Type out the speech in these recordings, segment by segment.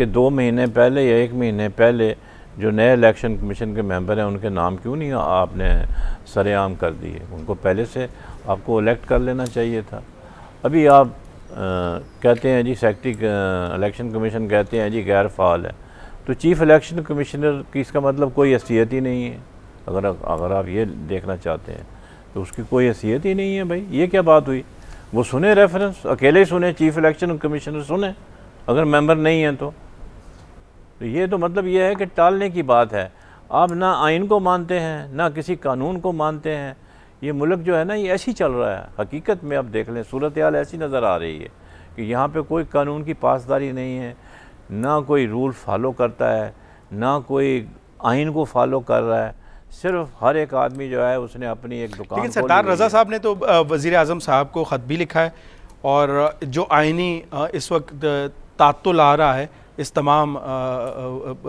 کہ 2 مہینے پہلے یا 1 مہینے پہلے جو نئے الیکشن کمیشن کے ممبر ہیں ان کے نام کیوں نہیں آپ نے سر عام کر دیے؟ ان کو پہلے سے آپ کو الیکٹ کر لینا چاہیے تھا. ابھی آپ کہتے ہیں جی سیکرٹری الیکشن کمیشن کہتے ہیں جی غیر فعال ہے, تو چیف الیکشن کمشنر کی اس کا مطلب کوئی حیثیت ہی نہیں ہے. اگر آپ یہ دیکھنا چاہتے ہیں تو اس کی کوئی حیثیت ہی نہیں ہے. بھائی یہ کیا بات ہوئی؟ وہ سنیں ریفرنس, اکیلے ہی سنیں, چیف الیکشن کمشنر سنیں اگر ممبر نہیں ہیں تو یہ تو مطلب یہ ہے کہ ٹالنے کی بات ہے. آپ نہ آئین کو مانتے ہیں نہ کسی قانون کو مانتے ہیں. یہ ملک جو ہے نا یہ ایسی چل رہا ہے. حقیقت میں اب دیکھ لیں صورتحال ایسی نظر آ رہی ہے کہ یہاں پہ کوئی قانون کی پاسداری نہیں ہے, نہ کوئی رول فالو کرتا ہے, نہ کوئی آئین کو فالو کر رہا ہے. صرف ہر ایک آدمی جو ہے اس نے اپنی ایک دکان. لیکن سردار رضا صاحب نے تو وزیر اعظم صاحب کو خط بھی لکھا ہے, اور جو آئینی اس وقت تعطل آ رہا ہے اس تمام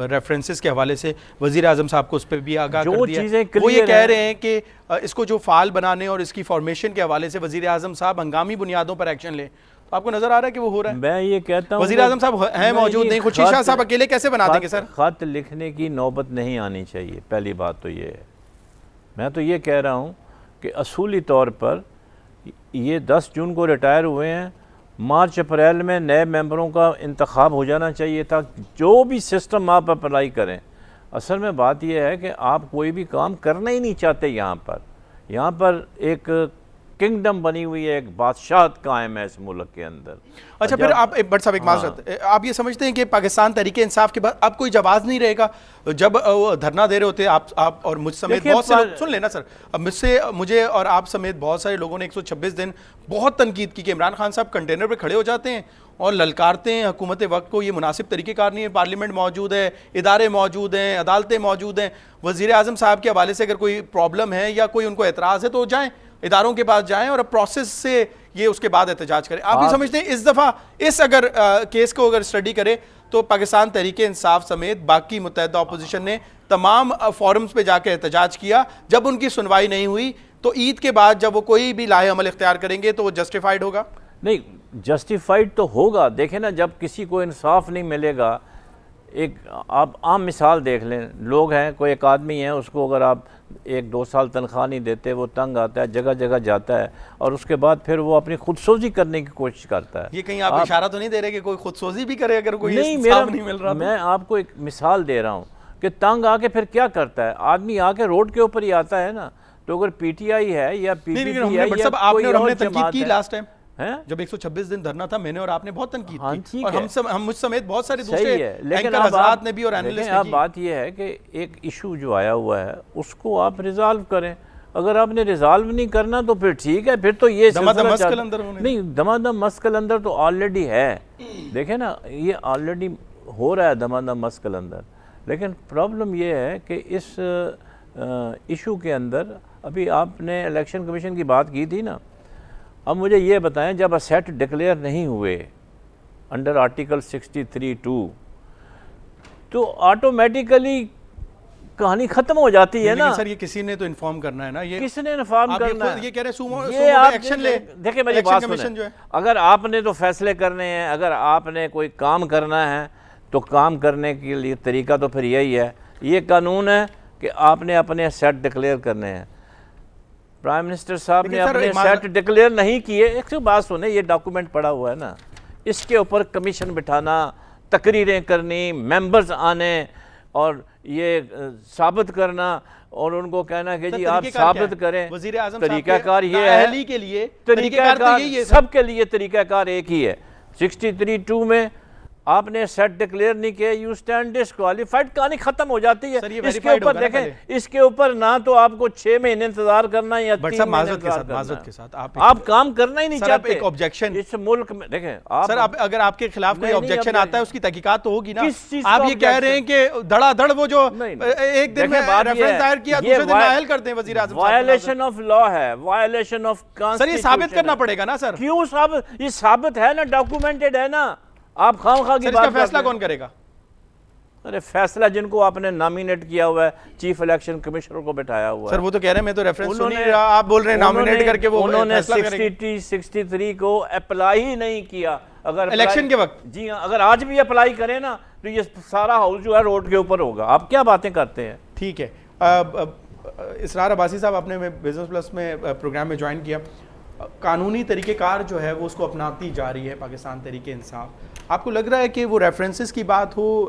ریفرنسز کے حوالے سے وزیر اعظم صاحب کو اس پہ بھی آگاہ کر دیا ہے. وہ یہ کہہ رہے ہیں کہ اس کو جو فعال بنانے اور اس کی فارمیشن کے حوالے سے وزیر اعظم صاحب ہنگامی بنیادوں پر ایکشن لیں. تو آپ کو نظر آ رہا ہے کہ وہ ہو رہا ہے؟ میں یہ کہتا ہوں وزیر اعظم صاحب ہیں موجود نہیں, خورشید شاہ صاحب اکیلے کیسے بنا دیں گے سر؟ خط لکھنے کی نوبت نہیں آنی چاہیے. پہلی بات تو یہ ہے. میں تو یہ کہہ رہا ہوں کہ اصولی طور پر یہ 10 جون کو ریٹائر ہوئے ہیں, مارچ اپریل میں نئے ممبروں کا انتخاب ہو جانا چاہیے تھا. جو بھی سسٹم آپ اپلائی کریں, اصل میں بات یہ ہے کہ آپ کوئی بھی کام کرنا ہی نہیں چاہتے. یہاں پر ایک کنگڈم بنی ہوئی ہے, ایک بادشاہت قائم ہے اس ملک کے اندر. اچھا پھر آپ بٹ صاحب ایک معذرت, آپ یہ سمجھتے ہیں کہ پاکستان تحریک انصاف کے بعد اب کوئی جواز نہیں رہے گا؟ جب وہ دھرنا دے رہے ہوتے آپ اور مجھ سمیت بہت سے لوگ, سن لینا سر, اب مجھے اور آپ سمیت بہت سارے لوگوں نے 126 دن بہت تنقید کی کہ عمران خان صاحب کنٹینر پہ کھڑے ہو جاتے ہیں اور للکارتے ہیں حکومت وقت کو, یہ مناسب طریقہ کار نہیں ہے. پارلیمنٹ موجود ہے, ادارے موجود ہیں, عدالتیں موجود ہیں. وزیر اعظم صاحب کے حوالے سے اگر کوئی پرابلم ہے یا کوئی ان کو اعتراض ہے تو جائیں, اداروں کے پاس جائیں اور پروسیس سے یہ اس کے بعد احتجاج کریں. آپ بھی سمجھتے ہیں اس دفعہ اس اگر کیس کو اگر اسٹڈی کرے تو پاکستان تحریک انصاف سمیت باقی متحدہ اپوزیشن نے تمام فورمز پہ جا کے احتجاج کیا, جب ان کی سنوائی نہیں ہوئی تو عید کے بعد جب وہ کوئی بھی لاہے عمل اختیار کریں گے تو وہ جسٹیفائڈ ہوگا؟ نہیں, جسٹیفائڈ تو ہوگا. دیکھیں نا, جب کسی کو انصاف نہیں ملے گا, ایک آپ عام مثال دیکھ لیں, لوگ ہیں, کوئی ایک آدمی ہے, اس کو اگر آپ 1-2 سال تنخواہ نہیں دیتے, وہ تنگ آتا ہے, جگہ جگہ جاتا ہے, اور اس کے بعد پھر وہ اپنی خود سوزی کرنے کی کوشش کرتا ہے. یہ کہیں آپ اشارہ تو نہیں دے رہے کہ کوئی خود سوزی بھی کرے اگر کوئی انصاف نہیں مل رہا؟ میں آپ کو ایک مثال دے رہا ہوں کہ تنگ آ کے پھر کیا کرتا ہے آدمی, آ کے روڈ کے اوپر ہی آتا ہے نا. تو اگر پی ٹی آئی ہے یا پی ڈی پی ہے یا کوئی اور جماعت ہے, لاسٹ ٹائم جب 126 دن دھرنا تھا, میں نے اور آپ نے بہت تنقید کی, اور ہم مجھ سمیت بہت سارے دوسرے اینکر حضرات نے بھی اور اینالسٹ نے کی. اب بات یہ ہے کہ ایک ایشو جو آیا ہوا ہے اس کو آپ ریزالو کریں. اگر آپ نے ریزالو نہیں کرنا تو پھر ٹھیک ہے, پھر تو یہ نہیں, دمادم مسک اندر تو آلریڈی ہے. دیکھیں نا, یہ آلریڈی ہو رہا ہے دمادم مسک اندر. لیکن پرابلم یہ ہے کہ اس ایشو کے اندر ابھی آپ نے الیکشن کمیشن کی بات کی تھی نا, اب مجھے یہ بتائیں, جب اسیٹ ڈکلیئر نہیں ہوئے انڈر آرٹیکل 63(2) تو آٹومیٹیکلی کہانی ختم ہو جاتی ہے نا. سر یہ کسی نے تو انفارم کرنا ہے نا, یہ کس نے انفارم کرنا ہے؟ یہ کہہ رہے سومو ایکشن لے. دیکھیں میری بات سنیں, اگر آپ نے تو فیصلے کرنے ہیں, اگر آپ نے کوئی کام کرنا ہے تو کام کرنے کے لیے طریقہ تو پھر یہی ہے. یہ قانون ہے کہ آپ نے اپنے اسیٹ ڈکلیئر کرنے ہیں. پرائم منسٹر صاحب نے اپنے سیٹ ڈکلیئر نہیں کیے. ایک بات سنیں, یہ ڈاکومنٹ پڑا ہوا ہے نا, اس کے اوپر کمیشن بٹھانا, تقریریں کرنی, ممبرز آنے اور یہ ثابت کرنا اور ان کو کہنا کہ جی آپ ثابت کریں. وزیر اعظم طریقہ کار یہ ہے, کے لیے طریقہ کار سب کے لیے طریقہ کار ایک ہی ہے. 63(2) میں آپ نے سیٹ ڈکلیئر نہیں کیا, یو اسٹینڈ ڈسکوالیفائڈ, کہانی ختم ہو جاتی ہے. اس کے اوپر دیکھیں, اس کے اوپر نہ تو آپ کو 6 مہینے انتظار کرنا یا 3 مہینے معذرت کے ساتھ آپ کام کرنا ہی نہیں چاہتے. ایک آبجیکشن اس ملک میں دیکھیں سر, اگر آپ کے خلاف کوئی آبجیکشن آتا ہے اس کی تحقیقات تو ہوگی نا. آپ یہ کہہ رہے ہیں کہ دھڑا دھڑ وہ جو ایک دن میں ریفرنس دائر کیا دوسرے دن نااہل کر دیں وزیر اعظم. وائلیشن آف لا ہے, وائلیشن آف سر, یہ ثابت کرنا پڑے گا نا سر. کیوں ثابت؟ یہ ثابت ہے نا, ڈاکومنٹڈ ہے نا. آپ خواہ کی بات, فیصلہ کون کرے گا؟ ارے فیصلہ جن کو آپ نے نامینیٹ کیا ہوا ہے, چیف الیکشن کمشنر کو بٹھایا ہوا ہے. سر وہ تو کہہ رہے ہیں, میں تو ریفرنس سن نہیں رہا, آپ بول رہے ہیں نامینیٹ کر کے وہ انہوں نے 63 کو اپلائی ہی نہیں کیا. اگر الیکشن کے وقت, جی ہاں, اگر آج بھی اپلائی کریں نا تو یہ سارا ہاؤس جو ہے روڈ کے اوپر ہوگا. آپ کیا باتیں کرتے ہیں؟ ٹھیک ہے. اسرار عباسی صاحب آپ نے بزنس پلس میں پروگرام میں جوائن کیا. قانونی طریقہ کار جو ہے وہ اس کو اپناتی جا رہی ہے پاکستان تحریک انصاف. آپ کو لگ رہا ہے کہ وہ ریفرنسز کی بات ہو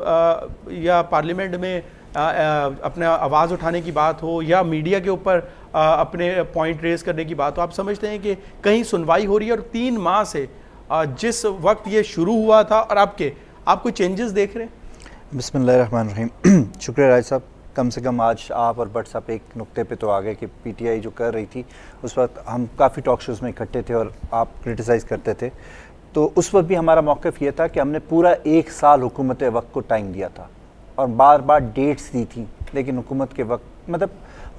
یا پارلیمنٹ میں اپنا آواز اٹھانے کی بات ہو یا میڈیا کے اوپر اپنے پوائنٹ ریز کرنے کی بات ہو, آپ سمجھتے ہیں کہ کہیں سنوائی ہو رہی ہے؟ اور 3 ماہ سے جس وقت یہ شروع ہوا تھا اور اب کے آپ کوئی چینجز دیکھ رہے ہیں؟ بسم اللہ الرحمن الرحیم. شکریہ راج صاحب. کم سے کم آج آپ اور بٹ صاحب ایک نقطے پہ تو آ گئے کہ پی ٹی آئی جو کر رہی تھی اس وقت ہم کافی ٹاک شوز میں اکٹھے تھے اور آپ کرٹیسائز کرتے تھے. تو اس وقت بھی ہمارا موقف یہ تھا کہ ہم نے پورا 1 سال حکومت وقت کو ٹائم دیا تھا اور بار بار ڈیٹس دی تھیں, لیکن حکومت کے وقت مطلب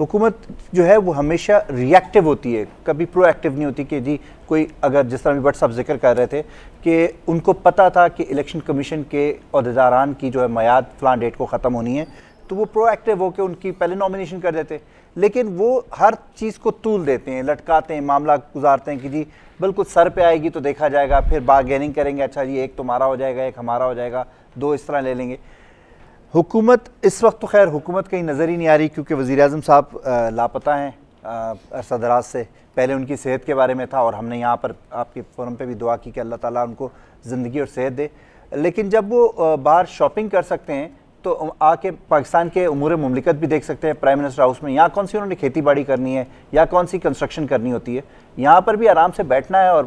حکومت جو ہے وہ ہمیشہ ری ایکٹیو ہوتی ہے, کبھی پرو ایکٹیو نہیں ہوتی. کہ جی کوئی اگر جس طرح بھی بٹ صاحب ذکر کر رہے تھے کہ ان کو پتہ تھا کہ الیکشن کمیشن کے عہدیداران کی جو ہے میعاد فلاں ڈیٹ کو ختم ہونی ہے, تو وہ پرو ایکٹیو ہو کے ان کی پہلے نامینیشن کر دیتے. لیکن وہ ہر چیز کو طول دیتے ہیں, لٹکاتے ہیں, معاملہ گزارتے ہیں کہ جی بالکل سر پہ آئے گی تو دیکھا جائے گا, پھر بارگیننگ کریں گے, اچھا جی ایک تمہارا ہو جائے گا, ایک ہمارا ہو جائے گا, 2 اس طرح لے لیں گے. حکومت اس وقت تو خیر حکومت کہیں نظر ہی نہیں آ رہی کیونکہ وزیر اعظم صاحب لاپتہ ہیں عرصہ دراز سے. پہلے ان کی صحت کے بارے میں تھا اور ہم نے یہاں پر آپ کے فورم پہ بھی دعا کی کہ اللہ تعالیٰ ان کو زندگی اور صحت دے. لیکن جب وہ باہر شاپنگ کر سکتے ہیں تو آ کے پاکستان کے امور مملکت بھی دیکھ سکتے ہیں پرائم منسٹر ہاؤس میں. یہاں کون سی انہوں نے کھیتی باڑی کرنی ہے یا کون سی کنسٹرکشن کرنی ہوتی ہے, یہاں پر بھی آرام سے بیٹھنا ہے اور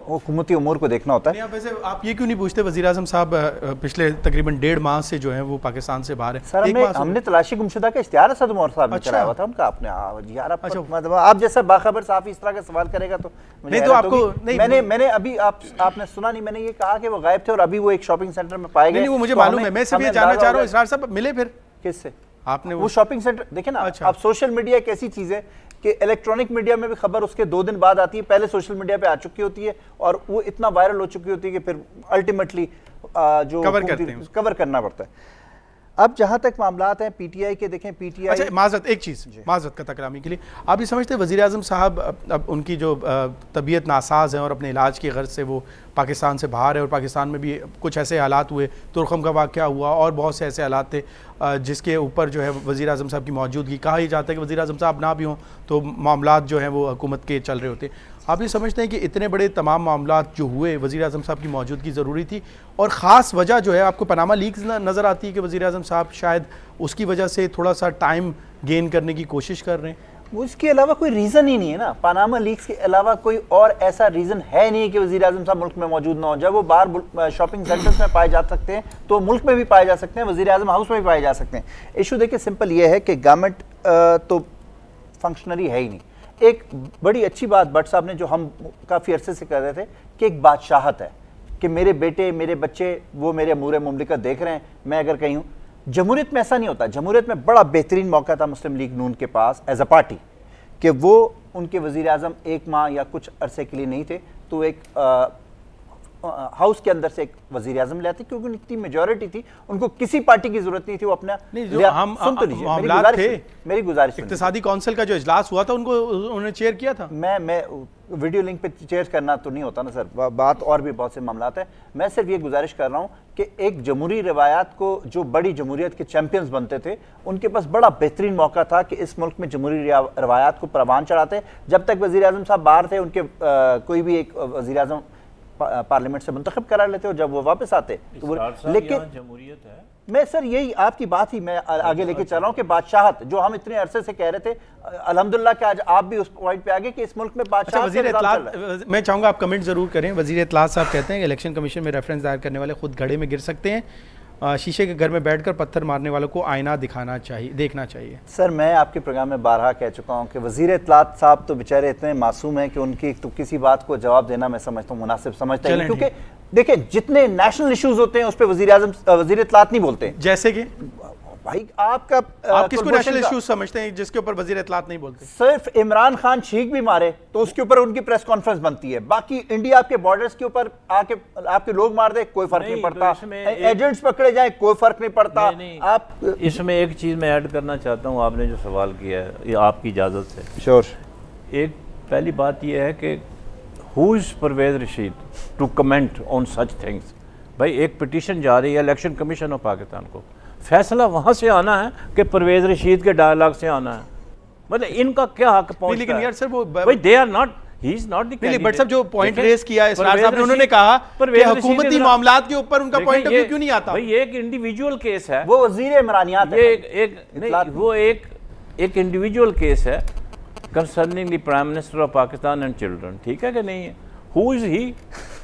حکومتی امور کو دیکھنا ہوتا ہے. ویسے آپ یہ کیوں نہیں پوچھتے وزیر اعظم صاحب پچھلے تقریباً 1.5 ماہ سے جو ہیں وہ پاکستان سے باہر ہیں؟ سر ہم نے تلاشی گمشدہ کا اشتہار اسد عمر صاحب نے چلایا ہوا تھا, ان کا آپ نے یار آپ جیسا باخبر صحافی اس طرح کا سوال کرے گا تو نہیں تو آپ کو میں نے ابھی آپ نے سنا نہیں, میں نے یہ کہا کہ وہ غائب تھے اور ابھی وہ ایک شاپنگ سینٹر میں پائے گئے. نہیں وہ مجھے معلوم ہے, میں صرف یہ جاننا چاہ رہا ہوں اسرار صاحب ملے پھر کس سے آپ نے وہ شاپنگ سینٹر دیکھیں نا. اب سوشل میڈیا ایک ایسی چیز ہے کہ الیکٹرانک میڈیا میں بھی خبر اس کے 2 دن بعد آتی ہے, پہلے سوشل میڈیا پہ آ چکی ہوتی ہے اور وہ اتنا وائرل ہو چکی ہوتی ہے کہ پھر الٹیمیٹلی جو کور کرنا پڑتا ہے. اب جہاں تک معاملات ہیں پی ٹی آئی کے, دیکھیں پی ٹی آئی معذرت ایک چیز معذرت کا تکرامی کے لیے, آپ یہ سمجھتے ہیں وزیر اعظم صاحب اب ان کی جو طبیعت ناساز ہے اور اپنے علاج کی غرض سے وہ پاکستان سے باہر ہے اور پاکستان میں بھی کچھ ایسے حالات ہوئے, ترخم کا واقعہ ہوا اور بہت سے ایسے حالات تھے جس کے اوپر جو ہے وزیر اعظم صاحب کی موجودگی, کہا ہی جاتا ہے کہ وزیر اعظم صاحب نہ بھی ہوں تو معاملات جو ہیں وہ حکومت کے چل رہے ہوتے ہیں. آپ یہ سمجھتے ہیں کہ اتنے بڑے تمام معاملات جو ہوئے وزیر اعظم صاحب کی موجودگی ضروری تھی, اور خاص وجہ جو ہے آپ کو پاناما لیکس نظر آتی ہے کہ وزیر اعظم صاحب شاید اس کی وجہ سے تھوڑا سا ٹائم گین کرنے کی کوشش کر رہے ہیں؟ وہ اس کے علاوہ کوئی ریزن ہی نہیں ہے نا, پاناما لیکس کے علاوہ کوئی اور ایسا ریزن ہے نہیں کہ وزیر اعظم صاحب ملک میں موجود نہ ہو. جب وہ باہر شاپنگ سینٹرز میں پائے جا سکتے ہیں تو ملک میں بھی پائے جا سکتے ہیں, وزیر اعظم ہاؤس میں بھی پائے جا سکتے ہیں. ایشو دیکھیں سمپل یہ ہے کہ گورنمنٹ تو فنکشنری ہے ہی نہیں. ایک بڑی اچھی بات بٹ صاحب نے جو ہم کافی عرصے سے کر رہے تھے کہ ایک بادشاہت ہے کہ میرے بیٹے میرے بچے وہ میرے امور مملکت دیکھ رہے ہیں, میں اگر کہیں ہوں. جمہوریت میں ایسا نہیں ہوتا. جمہوریت میں بڑا بہترین موقع تھا مسلم لیگ نون کے پاس ایز اے پارٹی کہ وہ ان کے وزیر اعظم 1 ماہ یا کچھ عرصے کے لیے نہیں تھے تو ایک ہاؤس کے اندر سے ایک وزیر اعظم لے آتے کیونکہ ان کی میجورٹی تھی, ان کو کسی پارٹی کی ضرورت نہیں تھی. وہ اپنا سن تو لیجیے میری گزارش, اقتصادی کونسل کا جو اجلاس ہوا تھا ان کو انہوں نے چیئر کیا تھا. میں ویڈیو لنک پہ چیئر کرنا تو نہیں ہوتا نا سر, بات اور بھی بہت سے معاملات ہیں. میں صرف یہ گزارش کر رہا ہوں کہ ایک جمہوری روایات کو جو بڑی جمہوریت کے چیمپئنز بنتے تھے ان کے پاس بڑا بہترین موقع تھا کہ اس ملک میں جمہوری روایات کو پروان چڑھاتے. جب تک وزیر اعظم صاحب باہر تھے ان کے کوئی بھی ایک وزیر اعظم پارلیمنٹ سے منتخب کرا لیتے اور جب وہ واپس آتے. لیکن جمہوریت ہے, میں سر یہی آپ کی بات ہی میں آگے لے کے چل رہا ہوں کہ بادشاہت جو ہم اتنے عرصے سے کہہ رہے تھے, الحمدللہ کہ آج آپ بھی اس پوائنٹ پہ آگے کہ اس ملک میں بادشاہت. وزیر اطلاعات میں چاہوں گا آپ کمنٹ ضرور کریں. وزیر اطلاعات صاحب کہتے ہیں کہ الیکشن کمیشن میں ریفرنس دائر کرنے والے خود گھڑے میں گر سکتے ہیں, شیشے کے گھر میں بیٹھ کر پتھر مارنے والوں کو آئینہ دیکھنا چاہیے. سر میں آپ کے پروگرام میں بارہا کہہ چکا ہوں کہ وزیر اطلاعات صاحب تو بیچارے اتنے معصوم ہیں کہ ان کی تو کسی بات کو جواب دینا میں سمجھتا ہوں مناسب سمجھتا ہوں, کیونکہ دیکھیں جتنے نیشنل ایشوز ہوتے ہیں اس پہ وزیر اطلاعات نہیں بولتے. جیسے کہ بھائی آپ کس کو نیشنل ایشوز سمجھتے ہیں جس کے اوپر وزیر اطلاعات نہیں بولتے؟ صرف عمران خان چھینک بھی مارے تو اس کے اوپر ان کی پریس کانفرنس بنتی ہے. باقی انڈیا آپ کے بارڈرز کے اوپر آ کے آپ کے لوگ مار دے کوئی فرق نہیں پڑتا, ایجنٹس پکڑے جائیں کوئی فرق نہیں پڑتا. آپ اس میں ایک چیز میں ایڈ کرنا چاہتا ہوں, آپ نے جو سوال کیا ہے یہ آپ کی اجازت سے. شور. ایک پہلی بات یہ ہے کہ who is Pervaiz Rashid to comment on such things. بھائی ایک پٹیشن جا رہی ہے الیکشن کمیشن آف پاکستان کو, فیصلہ وہاں سے آنا ہے کہ پرویز رشید کے ڈائلاگ سے آنا ہے, مطلب ان کا کیا حق پہنچتا ہے؟ لیکن یار سر وہ بھائی they are not, he is not the نہیں, بٹ صاحب جو پوائنٹ ریز کیا ہے اسرار صاحب نے, انہوں نے کہا کہ حکومتی معاملات کے اوپر ان کا پوائنٹ آف ویو کیوں نہیں آتا. بھائی یہ ایک انڈیویجول کیس ہے, وہ وزیر عمرانیات ہے, وہ ایک انڈیویجول کیس ہے concerning the prime minister of Pakistan and children, ٹھیک ہے کہ نہیں ہے؟ ہو از ہی؟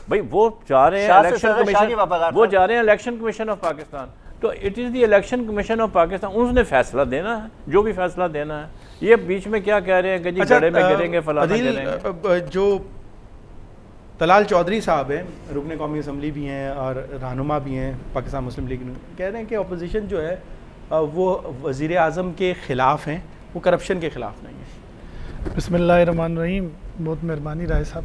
بھائی وہ جا رہے ہیں الیکشن کمیشن, وہ جا رہے ہیں الیکشن کمیشن آف پاکستان, تو it is the election commission of Pakistan, اس نے فیصلہ دینا ہے جو بھی فیصلہ دینا ہے. یہ بیچ میں کیا کہہ رہے ہیں کہ جی گڑھے میں گریں گے فلانا کریں گے. جو طلال چودھری صاحب ہیں, رکن قومی اسمبلی بھی ہیں اور رہنما بھی ہیں پاکستان مسلم لیگ, کہہ رہے ہیں کہ اپوزیشن جو ہے وہ وزیر اعظم کے خلاف ہیں, وہ کرپشن کے خلاف نہیں ہے. بسم اللہ الرحمن الرحیم. بہت مہربانی رائے صاحب.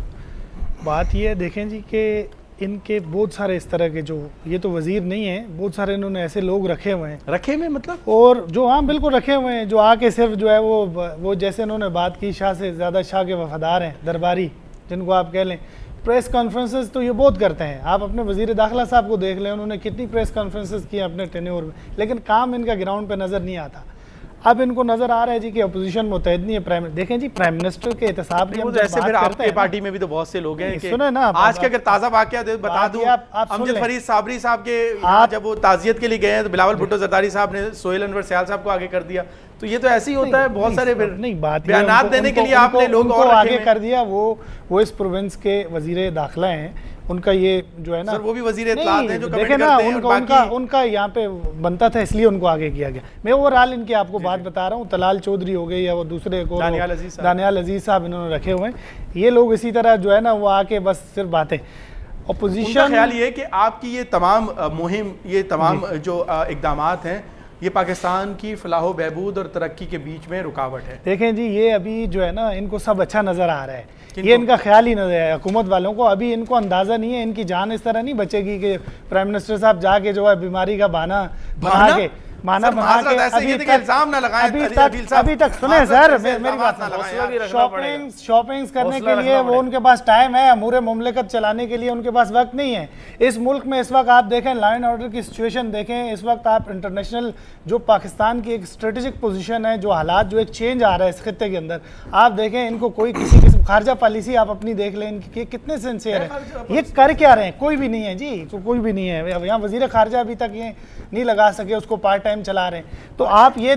بات یہ ہے دیکھیں جی کہ ان کے بہت سارے اس طرح کے, جو یہ تو وزیر نہیں ہیں, بہت سارے انہوں نے ایسے لوگ رکھے ہوئے ہیں, رکھے ہوئے مطلب, اور جو ہاں بالکل رکھے ہوئے ہیں, جو آ کے صرف جو ہے وہ جیسے انہوں نے بات کی شاہ سے زیادہ شاہ کے وفادار ہیں, درباری جن کو آپ کہہ لیں. پریس کانفرنسز تو یہ بہت کرتے ہیں, آپ اپنے وزیر داخلہ صاحب کو دیکھ لیں, انہوں نے کتنی پریس کانفرنسز کی اپنے ٹینیور میں, لیکن کام ان کا گراؤنڈ پہ نظر نہیں آتا. اب ان کو نظر آ رہا ہے جی کہ اپوزیشن متحد نہیں ہے. دیکھیں جی پرائم منسٹر کے احتساب کی ہم جب ایسے بات پھر آپ کرتے کی ہیں, پارٹی میں بھی تو بہت سے لوگ ہیں کہ سنیں نا, آج کے اگر تازہ واقعہ بتا دوں, امجد فرید صابری صاحب کے جب وہ تعزیت کے لیے گئے ہیں تو بلاول بھٹو زرداری صاحب نے سہیل انور سیال صاحب کو آگے کر دیا. تو یہ تو ایسے ہی ہوتا ہے, بہت سارے بیانات دینے کے لیے آپ نے لوگ اور آگے کر دیا. وہ اس پروونس کے وزیر داخلہ ہیں, ان کا یہ جو ہے نا, سر وہ بھی وزیر اطلاعات ہیں جو دیکھیں نا, ان کا یہاں پہ بنتا تھا, اس لیے ان کو آگے کیا گیا. میں اوورآل ان کی آپ کو بات بتا رہا ہوں. طلال چودھری ہو گئی یا وہ دوسرے کو دانیال عزیز صاحب انہوں نے رکھے ہوئے ہیں. یہ لوگ اسی طرح جو ہے نا وہ آ کے بس صرف باتیں. اپوزیشن کا خیال یہ ہے کہ آپ کی یہ تمام مہم, یہ تمام جو اقدامات ہیں, یہ پاکستان کی فلاح و بہبود اور ترقی کے بیچ میں رکاوٹ ہے. دیکھیں جی یہ ابھی جو ہے نا ان کو سب اچھا نظر آ رہا ہے, یہ ان کا خیال ہی نظر ہے حکومت والوں کو. ابھی ان کو اندازہ نہیں ہے, ان کی جان اس طرح نہیں بچے گی کہ پرائم منسٹر صاحب جا کے جو ہے بیماری کا بہانہ بنا کے ابھی تک سنیں سر میری بات, شاپنگز کرنے کے لیے وہ ان کے پاس ٹائم ہے, امور مملکت چلانے کے لیے ان کے پاس وقت نہیں ہے. اس ملک میں اس وقت آپ دیکھیں لا اینڈ آرڈر کی سچویشن دیکھیں, اس وقت آپ انٹرنیشنل جو پاکستان کی ایک اسٹریٹجک پوزیشن ہے, جو حالات جو ایک چینج آ رہا ہے اس خطے کے اندر, آپ دیکھیں ان کو کوئی کسی قسم خارجہ پالیسی آپ اپنی دیکھ لیں ان کی کتنے سنسیئر ہیں. یہ کر کیا رہے ہیں؟ کوئی بھی نہیں ہے جی, کوئی بھی نہیں ہے. یہاں وزیر خارجہ ابھی تک یہ نہیں لگا سکے, اس کو پارٹ ٹائم چلا رہے ہیں. تو آپ یہ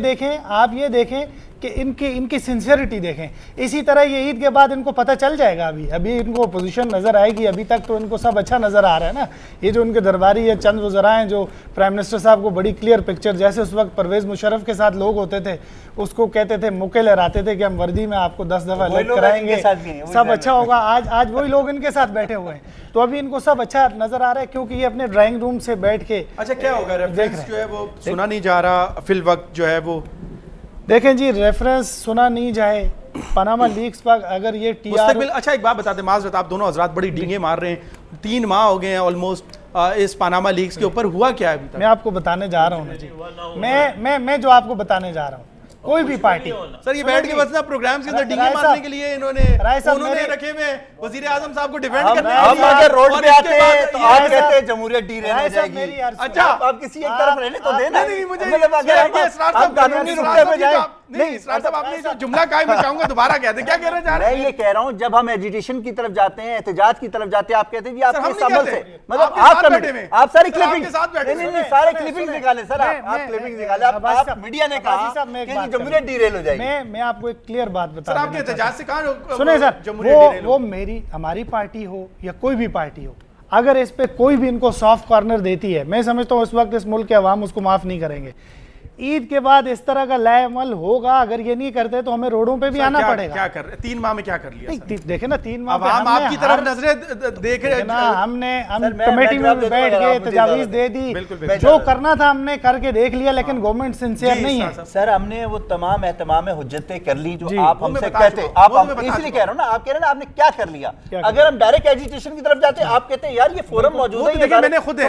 دیکھیں کہ ان کی سنسیئرٹی دیکھیں. اسی طرح یہ عید کے بعد ان کو پتہ چل جائے گا, ابھی ان کو اپوزیشن نظر آئے گی. ابھی تک تو ان کو سب اچھا نظر آ رہا ہے نا. یہ جو ان کے درباری یا چند وزراء ہیں جو پرائم منسٹر صاحب کو بڑی کلیئر پکچر, جیسے اس وقت پرویز مشرف کے ساتھ لوگ ہوتے تھے, اس کو کہتے تھے, موقع لہراتے تھے کہ ہم وردی میں آپ کو 10 دفعہ الگ کرائیں گے, سب اچھا ہوگا. آج وہی لوگ ان کے ساتھ بیٹھے ہوئے ہیں. تو ابھی ان کو سب اچھا نظر آ رہا ہے کیونکہ یہ اپنے ڈرائنگ روم سے بیٹھ کے. اچھا کیا ہوگا ریفرنس جو ہے وہ سنا نہیں جا رہا فی الوقت جو ہے وہ, دیکھیں جی ریفرنس سنا نہیں جائے پاناما لیکس پر اگر یہ ٹی آر. اچھا ایک بات بتاتے, معذرت آپ دونوں حضرات بڑی ڈینگیں مار رہے ہیں, 3 ماہ ہو گئے ہیں آلموسٹ اس پاناما لیکس کے اوپر, ہوا کیا ہے ابھی تک؟ میں آپ کو بتانے جا رہا ہوں جی, میں جو آپ کو بتانے جا رہا ہوں, کوئی بھی پارٹی. سر یہ بیٹھ کے بس نا پروگرامز کے اندر ڈینگے مارنے کے لیے انہوں نے رکھے ہوئے وزیر اعظم صاحب کو ڈیفینڈ کرنے کے لیے. آپ اگر روڈ پہ آتے ہیں تو آپ کہتے ہیں جمہوریت ڈی رہنے جائے گی. اچھا آپ کسی ایک طرف رہنے تو دینا. نہیں مجھے آپ قانونی رختے پہ جائیں. نہیں اسرار صاحب آپ نے جو جملہ کہا ہے میں چاہوں گا دوبارہ کہتے ہیں, کیا کہنا چاہ رہے ہیں؟ میں یہ کہہ رہا ہوں جب ہم ایجیٹیشن کی طرف جاتے ہیں, احتجاج کی طرف جاتے ہیں, آپ کہتے ہیں جی آپ کے عمل سے, مطلب آپ ساری کلپنگ, نہیں سارے کلپنگ نکالیں سر, آپ کلپنگ نکالیں. آپ میڈیا نے کہا کہ جمہوریت ڈی ریل ہو جائے گی. میں آپ کو ایک کلیئر بات بتا سر, آپ کے احتجاج سے کہاں سنیں سر, وہ ہماری پارٹی ہو یا کوئی بھی پارٹی ہو, اگر اس پہ کوئی بھی ان کو سافٹ کارنر دیتی ہے, میں سمجھتا ہوں اس وقت اس ملک کے عوام اس کو معاف نہیں کریں گے. عید کے بعد اس طرح کا لائے عمل ہوگا, اگر یہ نہیں کرتے تو ہمیں روڈوں پہ بھی آنا پڑے گا. کیا کر رہے 3 ماہ میں کیا کر لیا؟ دیکھیں نا 3 ماہ عوام آپ کی طرف نظریں دیکھ رہے ہیں, ہم کمیٹی میں بیٹھ گئے, تجاویز دے دی, جو کرنا تھا ہم نے کر کے دیکھ لیا, لیکن گورنمنٹ سنسیئر نہیں ہے. سر ہم نے وہ تمام اہتمام حجتیں کر لی جو آپ ہم سے کہتے, آپ اس لیے کہہ رہا ہوں نا, آپ کہہ رہے ہیں آپ نے کیا کر لیا. اگر ہم ڈائریکٹ ایجیٹیشن کی طرف جاتے ہیں, آپ کہتے ہیں یار یہ فورم موجود ہے, میں نے خود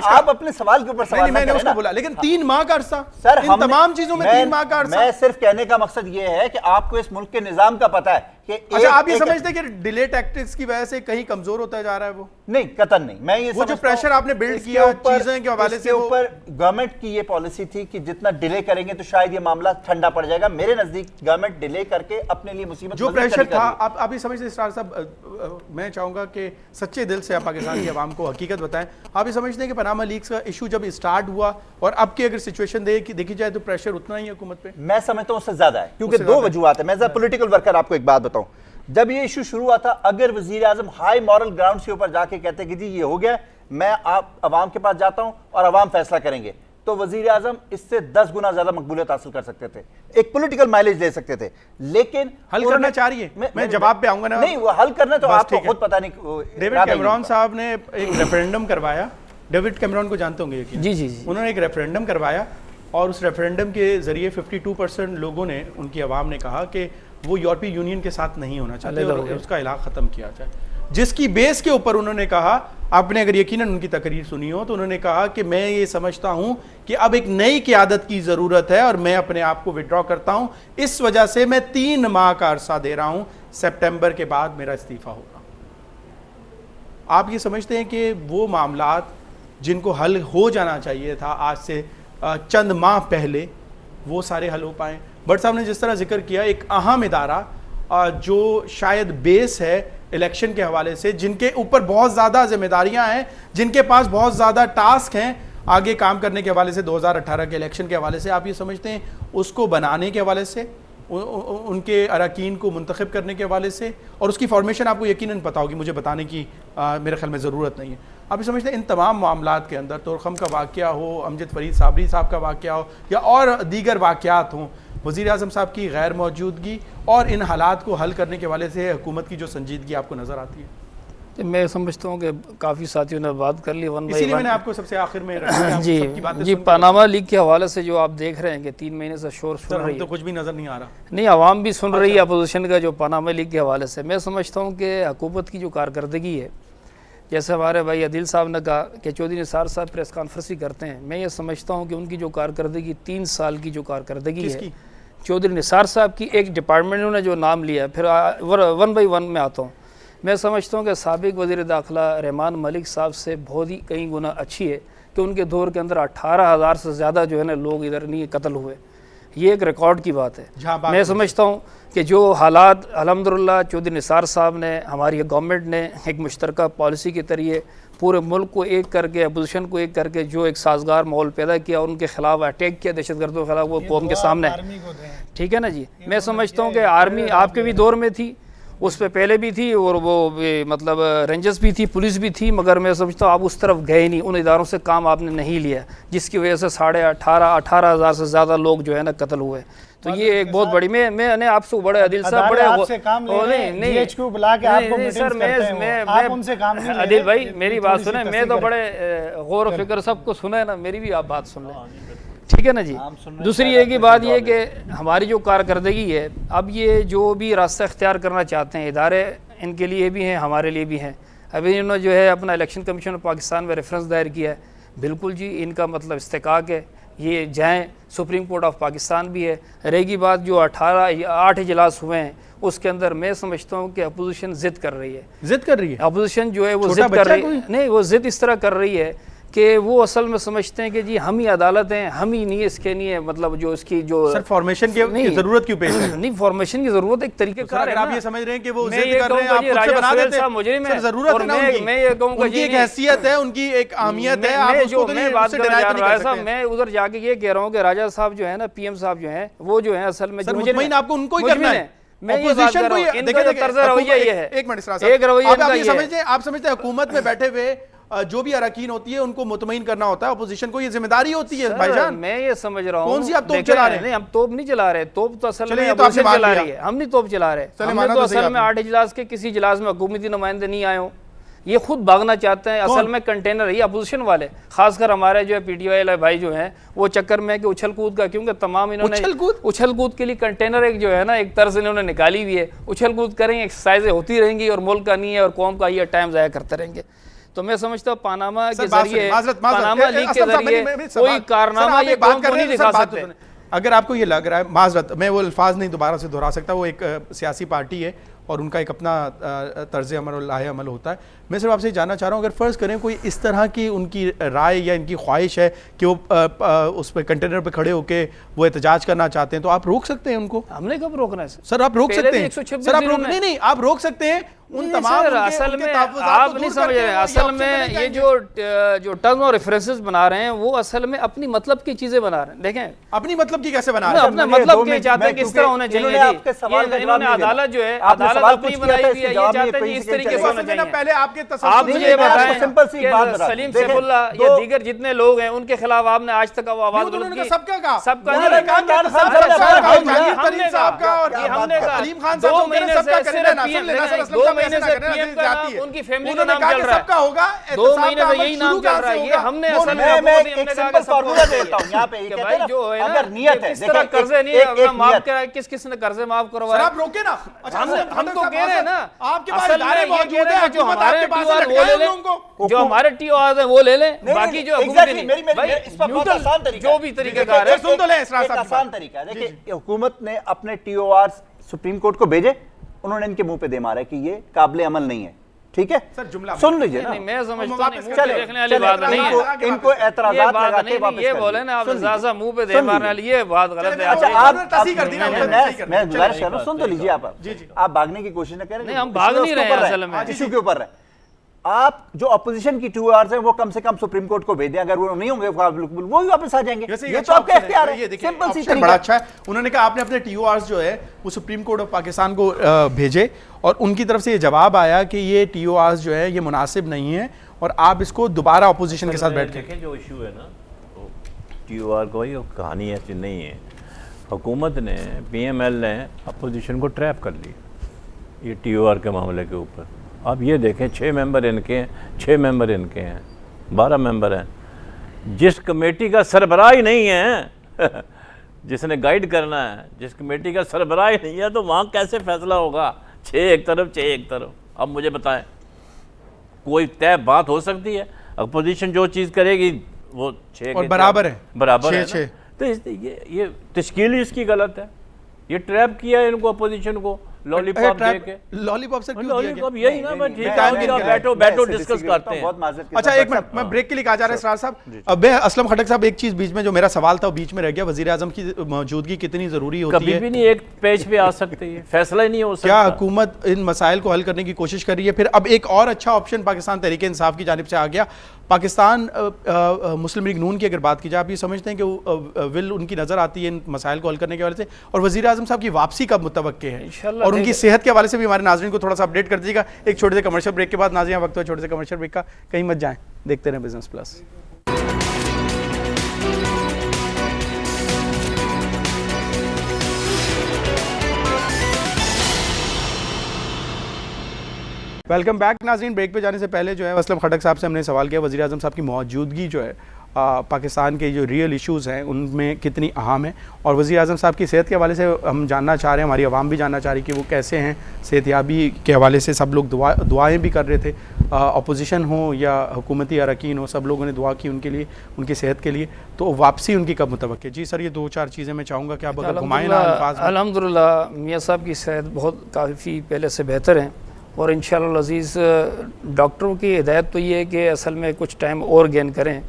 آپ اپنے سوال کے اوپر سوال میں نے اس کو بولا, لیکن 3 ماہ کا عرصہ سر تمام چیزوں میں 3 ماہ کا عرصہ. میں صرف کہنے کا مقصد یہ ہے کہ آپ کو اس ملک کے نظام کا پتہ ہے کہ اچھا آپ یہ سمجھتے ہیں کہ ڈیلے ٹیکٹکس کی وجہ سے کہیں کمزور ہوتا جا رہا ہے وہ؟ نہیں قطعاً نہیں. میں یہ وہ جو پریشر آپ نے بلڈ کیا چیزیں کے حوالے سے اوپر گورنمنٹ کی یہ پالیسی تھی کہ جتنا ڈیلے کریں گے تو شاید یہ معاملہ ٹھنڈا پڑ جائے گا. میرے نزدیک گورنمنٹ ڈیلے کر کے اپنے لیے مصیبت جو پریشر تھا. آپ یہ سمجھتے ہیں اسرار صاحب، میں چاہوں گا کہ سچے دل سے آپ پاکستان کی عوام کو حقیقت بتائیں، آپ یہ سمجھتے ہیں کہ پاناما لیکس کا ایشو جب اسٹارٹ ہوا اور اب کی اگر سچویشن دیکھی جائے تو پریشر اتنا ہی ہے حکومت پہ؟ میں سمجھتا ہوں اس سے زیادہ ہے، کیونکہ دو وجوہات ہیں. میں ایز پولیٹیکل ورکر آپ کو ایک بات بتاؤں، جب یہ ایشو شروع ہوا تھا اگر وزیر اعظم ہائی مورل گراؤنڈ کے اوپر جا کے کہتے کہ جی یہ ہو گیا، میں عوام کے پاس جاتا ہوں اور عوام فیصلہ کریں گے، تو وزیر اعظم اس سے 10 گنا زیادہ مقبولیت حاصل کر سکتے تھے، ایک پولیٹیکل مائلیج لے سکتے تھے. لیکن حل کرنا چاہ رہی ہے، میں جواب پہ آؤں گا نا. نہیں وہ حل کرنا تو آپ کو خود پتہ نہیں. ڈیوڈ کیمرون صاحب نے ایک ریفرینڈم کروایا، ڈیوڈ کیمرون کو جانتے ہوں گے یقین؟ جی جی جی. انہوں نے ایک ریفرینڈم کروایا اور اس ریفرینڈم کے ذریعے 52% لوگوں نے، ان کی عوام نے کہا کہ وہ یورپی یونین کے ساتھ نہیں ہونا چاہتے اور اس کا علاقہ ختم کیا جائے، جس کی بیس کے اوپر انہوں نے کہا، آپ نے اگر یقیناً ان کی تقریر سنی ہو تو انہوں نے کہا کہ میں یہ سمجھتا ہوں کہ اب ایک نئی قیادت کی ضرورت ہے اور میں اپنے آپ کو وڈرا کرتا ہوں، اس وجہ سے میں 3 ماہ کا عرصہ دے رہا ہوں، سپٹمبر کے بعد میرا استعفیٰ ہوگا. آپ یہ سمجھتے ہیں کہ وہ معاملات جن کو حل ہو جانا چاہیے تھا آج سے چند ماہ پہلے، وہ سارے حل ہو پائیں؟ بٹ صاحب نے جس طرح ذکر کیا، ایک اہم ادارہ جو شاید بیس ہے الیکشن کے حوالے سے، جن کے اوپر بہت زیادہ ذمہ داریاں ہیں، جن کے پاس بہت زیادہ ٹاسک ہیں آگے کام کرنے کے حوالے سے، 2018 کے الیکشن کے حوالے سے، آپ یہ سمجھتے ہیں اس کو بنانے کے حوالے سے، ان کے اراکین کو منتخب کرنے کے حوالے سے، اور اس کی فارمیشن آپ کو یقیناً پتہ ہوگی، مجھے بتانے کی میرے خیال میں ضرورت نہیں ہے، آپ یہ سمجھتے ہیں ان تمام معاملات کے اندر طورخم کا واقعہ ہو، امجد فرید صابری صاحب کا واقعہ ہو یا اور دیگر واقعات ہوں، وزیر اعظم صاحب کی غیر موجودگی اور ان حالات کو حل کرنے کے حوالے سے حکومت کی جو سنجیدگی آپ کو نظر آتی ہے؟ میں سمجھتا ہوں کہ کافی ساتھیوں نے بات کر لی ون اسی لیے میں نے آپ کو سب سے آخر میں رکھا جی جی. پاناما لیک کے حوالے سے جو آپ دیکھ رہے ہیں کہ 3 مہینے سے شور سن رہی ہے، تو کچھ بھی نظر نہیں آ رہا. نہیں عوام بھی سن رہی ہے اپوزیشن کا جو پاناما لیک کے حوالے سے. میں سمجھتا ہوں کہ حکومت کی جو کارکردگی ہے، جیسے ہمارے بھائی عدیل صاحب نے کہا کہ چودھری نثار صاحب پریس کانفرنس کرتے ہیں، میں یہ سمجھتا ہوں کہ ان کی جو کارکردگی 3 سال کی جو کارکردگی ہے چودھری نثار صاحب کی، ایک ڈپارٹمنٹ نے جو نام لیا ہے، پھر 1 بائی 1 میں آتا ہوں. میں سمجھتا ہوں کہ سابق وزیر داخلہ رحمان ملک صاحب سے بہت ہی کئی گنا اچھی ہے کہ ان کے دور کے اندر 18,000 سے زیادہ جو ہے نا لوگ ادھر نہیں قتل ہوئے. یہ ایک ریکارڈ کی بات ہے. میں سمجھتا ہوں کہ جو حالات الحمدللہ چودھری نثار صاحب نے، ہماری گورنمنٹ نے ایک مشترکہ پالیسی کے ذریعے پورے ملک کو ایک کر کے، اپوزیشن کو ایک کر کے جو ایک سازگار ماحول پیدا کیا، ان کے خلاف اٹیک کیا، دہشت گردوں کے خلاف، وہ قوم کے سامنے. ٹھیک ہے نا جی. میں سمجھتا ہوں کہ آرمی آپ کے بھی دور میں تھی، اس پہ پہلے بھی تھی، اور وہ مطلب رینجرز بھی تھی، پولیس بھی تھی، مگر میں سمجھتا ہوں آپ اس طرف گئے نہیں، ان اداروں سے کام آپ نے نہیں لیا، جس کی وجہ سے 18,000 سے زیادہ لوگ جو ہے نا قتل ہوئے. تو یہ ایک بہت بڑی، میں نے آپ سے بڑے عدیل صاحب بڑے عدیل بھائی میری بات سنیں، میں تو بڑے غور و فکر سب کو سنا ہے نا، میری بھی آپ بات سن لیں. ٹھیک ہے نا جی. دوسری ایک ہی بات یہ کہ ہماری جو کارکردگی ہے، اب یہ جو بھی راستہ اختیار کرنا چاہتے ہیں ادارے، ان کے لیے بھی ہیں، ہمارے لیے بھی ہیں. ابھی انہوں نے جو ہے اپنا الیکشن کمیشن آف پاکستان میں ریفرنس دائر کیا ہے. بالکل جی، ان کا مطلب استحقاق ہے، یہ جائیں. سپریم کورٹ آف پاکستان بھی ہے. رہے گی بات جو 8 اجلاس ہوئے ہیں، اس کے اندر میں سمجھتا ہوں کہ اپوزیشن ضد کر رہی ہے. اپوزیشن جو ہے وہ ضد کر رہی ہے. نہیں، وہ ضد اس طرح کر رہی ہے کہ وہ اصل میں سمجھتے ہیں کہ جی ہم ہی عدالت ہیں، ہم ہی نہیں، اس کے نہیں ہے مطلب جو اس کی جو فارمیشن کی ضرورت کیوں پیش ہے؟ نہیں، فارمیشن کی ضرورت ایک طریقہ کار ہے. آپ یہ سمجھ رہے ہیں کہ وہ ضد کر رہے ہیں، آپ خود سے بنا دیتے ہیں، ضرورت ہے نا ان کی. میں یہ کہوں گا ان کی ایک حیثیت ہے، ان کی ایک اہمیت ہے. میں جو میں بات کر رہا ہوں راجہ صاحب، میں ادھر جا کے یہ کہہ رہا ہوں کہ راجہ صاحب جو ہے نا، پی ایم صاحب جو ہیں، وہ جو ہیں اصل میں مطمئن آپ کو ان کو ہی کرنا ہے. میں یہ بات کر رہا ہوں، ان کا جو طرز رویہ یہ ہے. ایک منٹ صاحب، آپ سمجھتے ہیں حکومت میں بیٹھے ہوئے جو بھی اراکین ہوتی ہے ان کو مطمئن کرنا ہوتا ہے، اپوزیشن کو یہ ذمہ داری ہوتی ہے بھائی جان. میں یہ سمجھ رہا ہوں. کون سی آپ توپ چلا رہے ہیں؟ نہیں، ہم توپ نہیں چلا رہے. توپ تو اصل میں اپوزیشن چلا رہی ہے، ہم نہیں توپ چلا رہے. ہم نے تو اصل میں 8 اجلاس کے کسی اجلاس میں حکومتی نمائندے نہیں آئے ہوں، یہ خود بھاگنا چاہتے ہیں. اصل میں کنٹینر ہے اپوزیشن والے، خاص کر ہمارے جو ہے پی ٹی آئی بھائی جو ہیں، وہ چکر میں کہ اچھل کود کا، کیونکہ تمام انہوں نے اچھل کود کے لیے کنٹینر ایک جو ہے نا ایک طرز انہوں نے نکالی ہوئی ہے. اچھل کود کریں گے، ایکسرسائزیں ہوتی رہیں گی، اور ملک کا نہیں ہے اور قوم کا یہ ٹائم ضائع کرتے رہیں گے. تو میں سمجھتا ہوں پاناما کے ذریعے، پاناما لیک کے ذریعے کوئی کارنامہ یہ قوم کو نہیں دکھا سکتے. اگر آپ کو یہ لگ رہا ہے، معذرت میں وہ الفاظ نہیں دوبارہ سے دہرا سکتا، وہ ایک سیاسی پارٹی ہے اور ان کا ایک اپنا طرز عمل اور لاہ عمل ہوتا ہے. میں صرف آپ سے جاننا چاہ رہا ہوں اگر فرض کریں کوئی اس طرح کی ان کی رائے یا ان کی خواہش ہے کہ وہ اس پہ کنٹینر پہ کھڑے ہو کے وہ احتجاج کرنا چاہتے ہیں تو آپ روک سکتے ہیں ان کو؟ ہم نے کب روکنا ہے سر آپ روک سکتے ہیں سر آپ روک نہیں آپ روک سکتے ہیں ان تمام اصل میں آپ نہیں سمجھ رہے ہیں. اصل میں یہ جو ٹرم اور ریفرنسز بنا رہے ہیں وہ اصل میں اپنی مطلب کی چیزیں بنا رہے ہیں. دیکھیں اپنی مطلب کی کیسے بنا رہے ہیں؟ اپنا مطلب کے چاہتے ہیں کہ اس طرح ہونا چاہیے. انہوں نے عدالت جو ہے عدالت اپنی بنائی ہوئی ہے یہ چاہتے ہیں اس طریقے سے ہونا چاہیے. پہلے آپ کے آپ مجھے بتائیں کہ سلیم سیف اللہ یا دیگر جتنے لوگ ہیں ان کے خلاف آپ نے آج تک آواز بلند کی؟ سب کا کہا سب کا ہم نے کہا 2 مہینے سے پی ایم کا نام ان کی فیملی کا نام چل رہا ہے. 2 مہینے سے یہی نام چل رہا ہے. یہ ہم نے اصل میں ایک سمپل فارمولا دیتا ہوں یہاں پہ کہ بھائی جو ہے نا اس طرح قرضے نہیں معاف کرا کس نے قرضے معاف کروائے. آپ روکے نا ہم تو کہہ رہے ہیں نا آپ کے پاس ادارے موجود ہیں جو ہمارے ٹی او آر وہ لے لیں جو ہمارے ٹی او آر ہیں وہ لے لیں باقی جو جو بھی طریقہ کار ہے آسان طریقہ ہے. دیکھیں حکومت نے اپنے T O R supreme court کو بھیجے انہوں نے ان کے منہ پہ دے مارا ہے کہ یہ قابل عمل نہیں ہے. ٹھیک ہے سن لیجئے نا میں سمجھتا ہوں دیکھنے والی بات نہیں ہے. ان کو اعتراضات لگا کے واپس یہ بولے نا آپ زیادہ منہ پہ دے مارنے والی یہ بات غلط ہے. میں گزارش کر رہا ہوں سن تو لیجئے آپ بھاگنے کی کوشش نہ کریں. نہیں ہم بھاگ نہیں رہے ہیں اصل میں ایشو کے اوپر رہے. آپ جو اپوزیشن کی 2 آرز ہیں وہ کم سے کم سپریم کورٹ کو بھیج دیں. اگر وہ نہیں ہوں گے وہ بھی واپس آ جائیں گے. یہ تو آپ کا اختیار ہے. سمپل سی طریقہ بڑا اچھا ہے. انہوں نے کہا آپ نے اپنے ٹی او آرز جو ہے وہ سپریم کورٹ آف پاکستان کو بھیجے اور ان کی طرف سے یہ جواب آیا کہ یہ ٹی او آرز جو ہے یہ مناسب نہیں ہے اور آپ اس کو دوبارہ اپوزیشن کے ساتھ بیٹھ کے دیکھیں جو ایشو ہے نا ٹی او آر کو یہ کہانی ایسی نہیں ہے. حکومت نے پی ایم ایل نے اپوزیشن کو ٹریپ کر لی یہ ٹی او آر کے معاملے کے اوپر. آپ یہ دیکھیں 6 ممبر ان کے ہیں 6 ممبر ان کے ہیں 12 ممبر ہیں. جس کمیٹی کا سربراہ ہی نہیں ہے جس نے گائیڈ کرنا ہے جس کمیٹی کا سربراہ ہی نہیں ہے تو وہاں کیسے فیصلہ ہوگا؟ 6 ایک طرف 6 ایک طرف. اب مجھے بتائیں کوئی طے بات ہو سکتی ہے؟ اپوزیشن جو چیز کرے گی وہ 6 اور برابر ہے برابر ہے. تو یہ تشکیل ہی اس کی غلط ہے. یہ ٹریپ کیا ہے ان کو اپوزیشن کو لالی پاپ دے کے. لالی پاپ سے لالی پاپ یہی نا میں ٹھیک ہے بیٹھو ڈسکس کرتے ہیں. اچھا ایک منٹ میں بریک کے لیے کہا جا رہا ہے اسرار صاحب. اب اسلم خٹک صاحب ایک چیز بیچ میں جو میرا سوال تھا وہ بیچ میں رہ گیا. وزیر اعظم کی موجودگی کتنی ضروری ہوتی ہے؟ کبھی بھی نہیں ایک پیج پہ آ سکتی ہے فیصلہ ہی نہیں ہو سکتا. کیا حکومت ان مسائل کو حل کرنے کی کوشش کر رہی ہے؟ پھر اب ایک اور اچھا آپشن پاکستان تحریک انصاف کی جانب سے آ گیا. پاکستان مسلم لیگ نون کی اگر بات کی جائے آپ یہ سمجھتے ہیں کہ ول ان کی نظر آتی ہے ان مسائل کو حل کرنے کے حوالے سے اور وزیر اعظم صاحب کی واپسی کب متوقع ہے اور ان کی صحت کے حوالے سے بھی ہمارے ناظرین کو تھوڑا سا اپڈیٹ کر دیجیے گا. ایک چھوٹے سے کمرشل بریک کے بعد ناظرین وقت ہو چھوٹے سے کمرشل بریک کا. کہیں مت جائیں, دیکھتے رہیں بزنس پلس. ویلکم بیک ناظرین. بریک پہ جانے سے پہلے جو ہے اسلم خٹک صاحب سے ہم نے سوال کیا وزیر اعظم صاحب کی موجودگی جو ہے پاکستان کے جو ریئل ایشوز ہیں ان میں کتنی اہم ہے اور وزیر اعظم صاحب کی صحت کے حوالے سے ہم جاننا چاہ رہے ہیں, ہماری عوام بھی جاننا چاہ رہی کہ وہ کیسے ہیں. صحت یابی کے حوالے سے سب لوگ دعائیں بھی کر رہے تھے, اپوزیشن ہو یا حکومتی اراکین ہو سب لوگوں نے دعا کی ان کے لیے ان کی صحت کے لیے. تو واپسی ان کی کب متوقع؟ جی سر یہ 2-4 چیزیں میں چاہوں گا کہ آپ اگر گھمائیں نا الفاظ. الحمدللہ میاں صاحب کی صحت بہت کافی پہلے سے بہتر ہیں اور انشاءاللہ العزیز ڈاکٹروں کی ہدایت تو یہ ہے کہ اصل میں کچھ ٹائم اور گین کریں,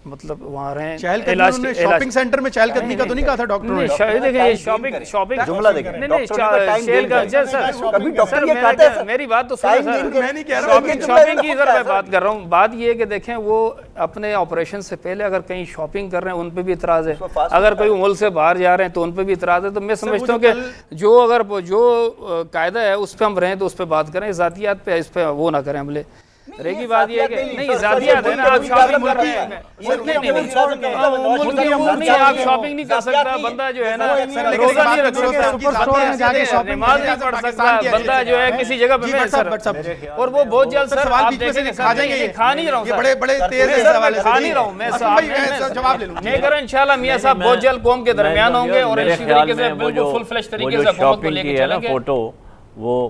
مطلب وہاں رہیں. شاپنگ سینٹر میں چہل قدمی کا تو نہیں کہا تھا ڈاکٹروں نے؟ دیکھیں یہ شاپنگ جملہ دیکھیں میری بات تو سنیں سر, شاپنگ کی ذرا میں بات کر رہا ہوں. بات یہ ہے کہ دیکھیں وہ اپنے آپریشن سے پہلے اگر کہیں شاپنگ کر رہے ہیں ان پہ بھی اعتراض ہے, اگر کوئی ملک سے باہر جا رہے ہیں تو ان پہ بھی اعتراض ہے. تو میں سمجھتا ہوں کہ جو قاعدہ ہے اس پہ ہم رہیں تو اس پہ بات کریں, ذاتیات پہ اس پہ وہ نہ کریں حملے. رہی بات یہ ہے کہ نہیں ذاتیات ہے نا, آپ شاپنگ کر رہے ہیں آپ شاپنگ نہیں کر سکتا بندہ جو ہے نا, روزہ نہیں رکھ سکتا, نماز نہیں پڑھ سکتا بندہ جو ہے کسی جگہ پہ. اور وہ بہت جلد سر آپ دیکھیں گے کھا نہیں رہا ہوں کھا نہیں رہا ہوں میں کہہ رہا ہوں انشاءاللہ میاں صاحب بہت جلد قوم کے درمیان ہوں گے اور اسی طریقے سے بالکل فل فلیش طریقے سے حکومت کو لے کے چلیں گے. فوٹو وہ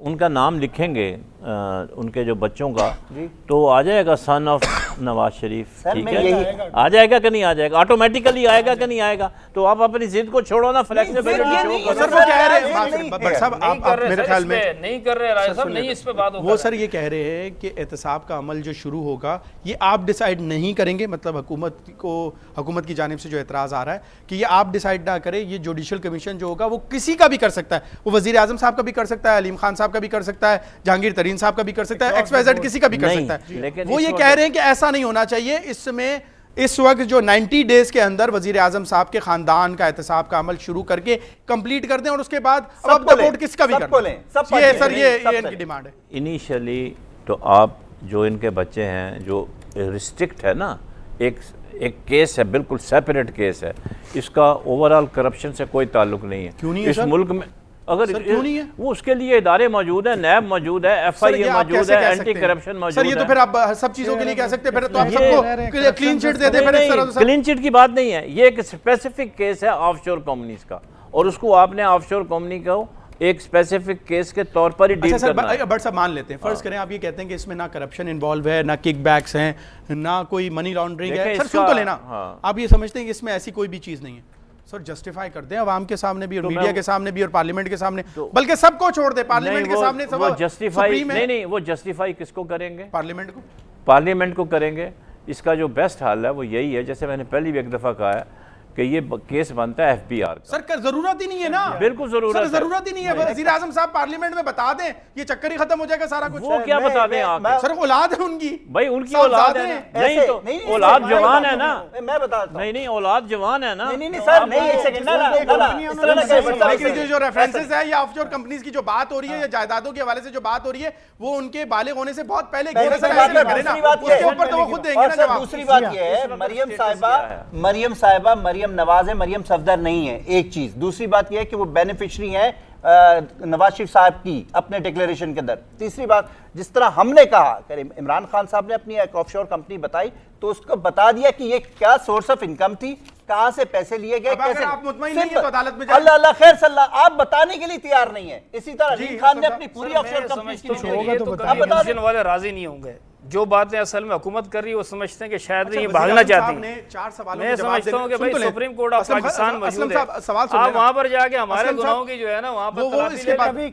ان کا نام لکھیں گے ان کے جو بچوں کا تو آ جائے گا سن آف نواز شریف، ٹھیک ہے، آ جائے گا کہ نہیں آ جائے گا، آٹومیٹیکلی آئے گا کہ نہیں آئے گا؟ تو آپ اپنی ضد کو چھوڑو نا، فلیکسیبلٹی شروع سر وہ کہہ رہے ہیں بٹ صاحب آپ میرے خیال میں نہیں کر رہے راجہ صاحب، نہیں اس پہ بات وہ سر یہ کہہ رہے ہیں کہ احتساب کا عمل جو شروع ہوگا یہ آپ ڈیسائیڈ نہیں کریں گے، مطلب حکومت کی جانب سے جو اعتراض آ رہا ہے کہ یہ آپ ڈیسائیڈ نہ کریں، یہ جوڈیشل کمیشن جو ہوگا وہ کسی کا بھی کر سکتا ہے، وہ وزیر اعظم صاحب کا بھی کر سکتا ہے، علیم خان صاحب کا بھی کر سکتا ہے، جہانگیر ترین صاحب کا بھی کر سکتا ہے، ایکس وائی زیڈ کسی کا بھی کر سکتا ہے۔ وہ یہ کہہ رہے ہیں کہ ایسا نہیں ہونا چاہیے، اس میں اس وقت جو 90 ڈیز کے اندر وزیر اعظم صاحب کے خاندان کا احتساب کا عمل شروع کر کے کمپلیٹ کر دیں، اور اس کے بعد اب ووٹ کس کا بھی کر دیں۔ یہ سر یہ ان کی ڈیمانڈ ہے۔ انیشلی تو آپ جو ان کے بچے ہیں جو ریسٹرکٹ ہے نا، ایک کیس ہے، بالکل سیپریٹ کیس ہے، اس کا اوورال کرپشن سے کوئی تعلق نہیں ہے۔ کیوں نہیں ہے اس سر؟ ملک میں اگر کیوں نہیں ہے؟ وہ اس کے لیے ادارے موجود ہیں، نیب موجود ہے، ایف آئی اے موجود ہے، اینٹی کرپشن موجود ہے۔ سر یہ تو پھر آپ سب چیزوں کے لیے کہہ سکتے ہیں، پھر تو آپ سب کو کلین چٹ دے دیں۔ کلین چٹ کی بات نہیں ہے، یہ ایک اسپیسیفک کیس ہے آف شور کمپنیز کا، اور اس کو آپ نے آف شور کمپنی کو ایک اسپیسیفک کیس کے طور پر ہی ڈیل کرنا ہے۔ بٹ صاحب مان لیتے ہیں، فرض کریں آپ یہ کہتے ہیں کہ اس میں نہ کرپشن انوالو ہے، نہ کک بیکس ہیں، نہ کوئی منی لانڈرنگ ہے، سر سن تو لینا، آپ یہ سمجھتے ہیں کہ اس میں ایسی کوئی بھی چیز نہیں ہے؟ سر جسٹیفائی کر دیں عوام کے سامنے بھی، اور میڈیا کے سامنے بھی، اور پارلیمنٹ کے سامنے، بلکہ سب کو چھوڑ دیں، پارلیمنٹ کے سامنے وہ جسٹیفائی نہیں، وہ جسٹیفائی کس کو کریں گے؟ پارلیمنٹ کو کریں گے۔ اس کا جو بیسٹ حل ہے وہ یہی ہے، جیسے میں نے پہلی بھی ایک دفعہ کہا ہے کہ یہ کیس بنتا ہے ایف بی آر کا۔ سر ضرورت ہی نہیں ہے نا، بالکل ضرورت ہی نہیں ہے، وزیر اعظم صاحب پارلیمنٹ میں بتا دیں، یہ چکر ہی ختم ہو جائے گا سارا کچھ۔ وہ کیا بتا دیں آپ؟ سر اولاد ہے ان کی، بھائی ان کی اولاد ہے، نہیں تو اولاد جوان ہے نا، میں بتاتا ہوں، نہیں اولاد جوان ہے نا۔ نہیں سر، نہیں ایک سیکنڈ، لیکن جو ریفرنسز ہے یا آف شور کمپنیز کی جو بات ہو رہی ہے یا جائیدادوں کے حوالے سے جو بات ہو رہی ہے وہ ان کے بالغ ہونے سے بہت پہلے کی ہے۔ اس کے اوپر تو وہ خود دیں گے نا جواب۔ دوسری بات یہ ہے، مریم صاحبہ مریم نواز ہے، مریم صفدر نہیں ہے، ایک چیز۔ دوسری بات یہ ہے کہ وہ بینیفیشری ہے نواز شریف صاحب کی اپنے ڈکلیریشن کے اندر۔ تیسری بات، جس طرح ہم نے کہا کہ عمران خان صاحب نے اپنی ایک آف شور کمپنی بتائی تو اس کو بتا دیا کہ یہ کیا سورس آف انکم تھی، کہاں سے پیسے لیے گئے، اگر آپ مطمئن نہیں ہیں تو عدالت میں جائیں۔ اللہ اللہ خیر صلی اللہ، آپ بتانے کے لیے تیار نہیں ہیں۔ اسی طرح علیم خان نے اپنی پوری آف شور کمپنی کمیشن والے راضی نہیں ہوں گے، جو باتیں اصل میں حکومت کر رہی ہے وہ سمجھتے ہیں کہ شاید یہ بھاگنا چاہتی ہیں۔ میں سمجھتا ہوں کہ بھائی سپریم کورٹ آف پاکستان موجود ہے، آپ وہاں پر جا کے ہمارے گناہوں کی جو ہے نا وہاں پر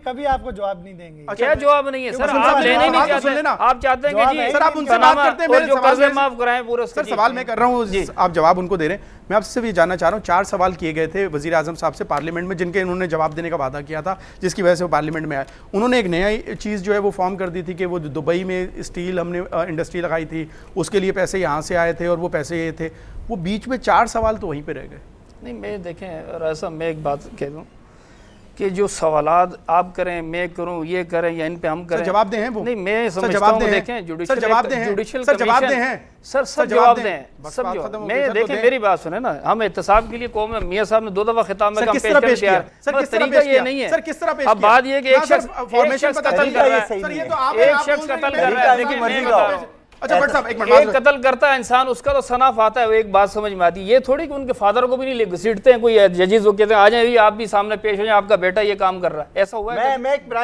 کبھی آپ کو جواب نہیں دیں گے۔ کیا جواب نہیں ہے سر؟ آپ لینے ہی نہیں چاہتے، آپ چاہتے ہیں کہ جی سر آپ ان سے بات کرتے ہیں، میرے جو قرضے معاف کرائیں پورے۔ سر سوال میں کر رہا ہوں، آپ جواب ان کو دے رہے ہیں، میں آپ سے بھی جاننا چاہ رہا ہوں، 4 سوال کیے گئے تھے وزیر اعظم صاحب سے پارلیمنٹ میں، جن کے انہوں نے جواب دینے کا وعدہ کیا تھا، جس کی وجہ سے وہ پارلیمنٹ میں آئے۔ انہوں نے ایک نیا چیز جو ہے وہ فارم کر دی تھی کہ وہ دبئی میں اسٹیل ہم نے انڈسٹری لگائی تھی، اس کے لیے پیسے یہاں سے آئے تھے اور وہ پیسے یہ تھے، وہ بیچ میں 4 سوال تو وہیں پہ رہ گئے۔ نہیں میں دیکھیں راجہ صاحب، میں ایک بات کہہ دوں کہ جو سوالات آپ کریں، میں کروں، یہ کریں یا ان پہ ہم کریں، جواب دیں وہ نہیں میں سمجھتا ہوں دیکھیں جوڈیشل جواب دیں سر جواب دیں سب جواب میں دیکھیں میری بات سنیں نا، ہم احتساب کے لیے قوم میں میاں صاحب نے 2 دفعہ خطاب میں کم پیش کیا، طریقہ یہ نہیں ہے۔ اب بات یہ کہ ایک شخص قتل کر رہا ہے، ایک شخص قتل کر رہا ہے، دیکھیں میں بتا رہا ہوں، ایک قتل کرتا ہے انسان، اس کا تو صنف آتا ہے، وہ ایک بات سمجھ میں آتی ہے، یہ تھوڑی کہ ان کے فادر کو بھی نہیں گھسیٹتے ہیں کوئی ججز، وہ کہتے ہیں آ جائیں آپ بھی سامنے پیش ہو جائیں، آپ کا بیٹا یہ کام کر رہا ہے، ایسا ہوا ہے؟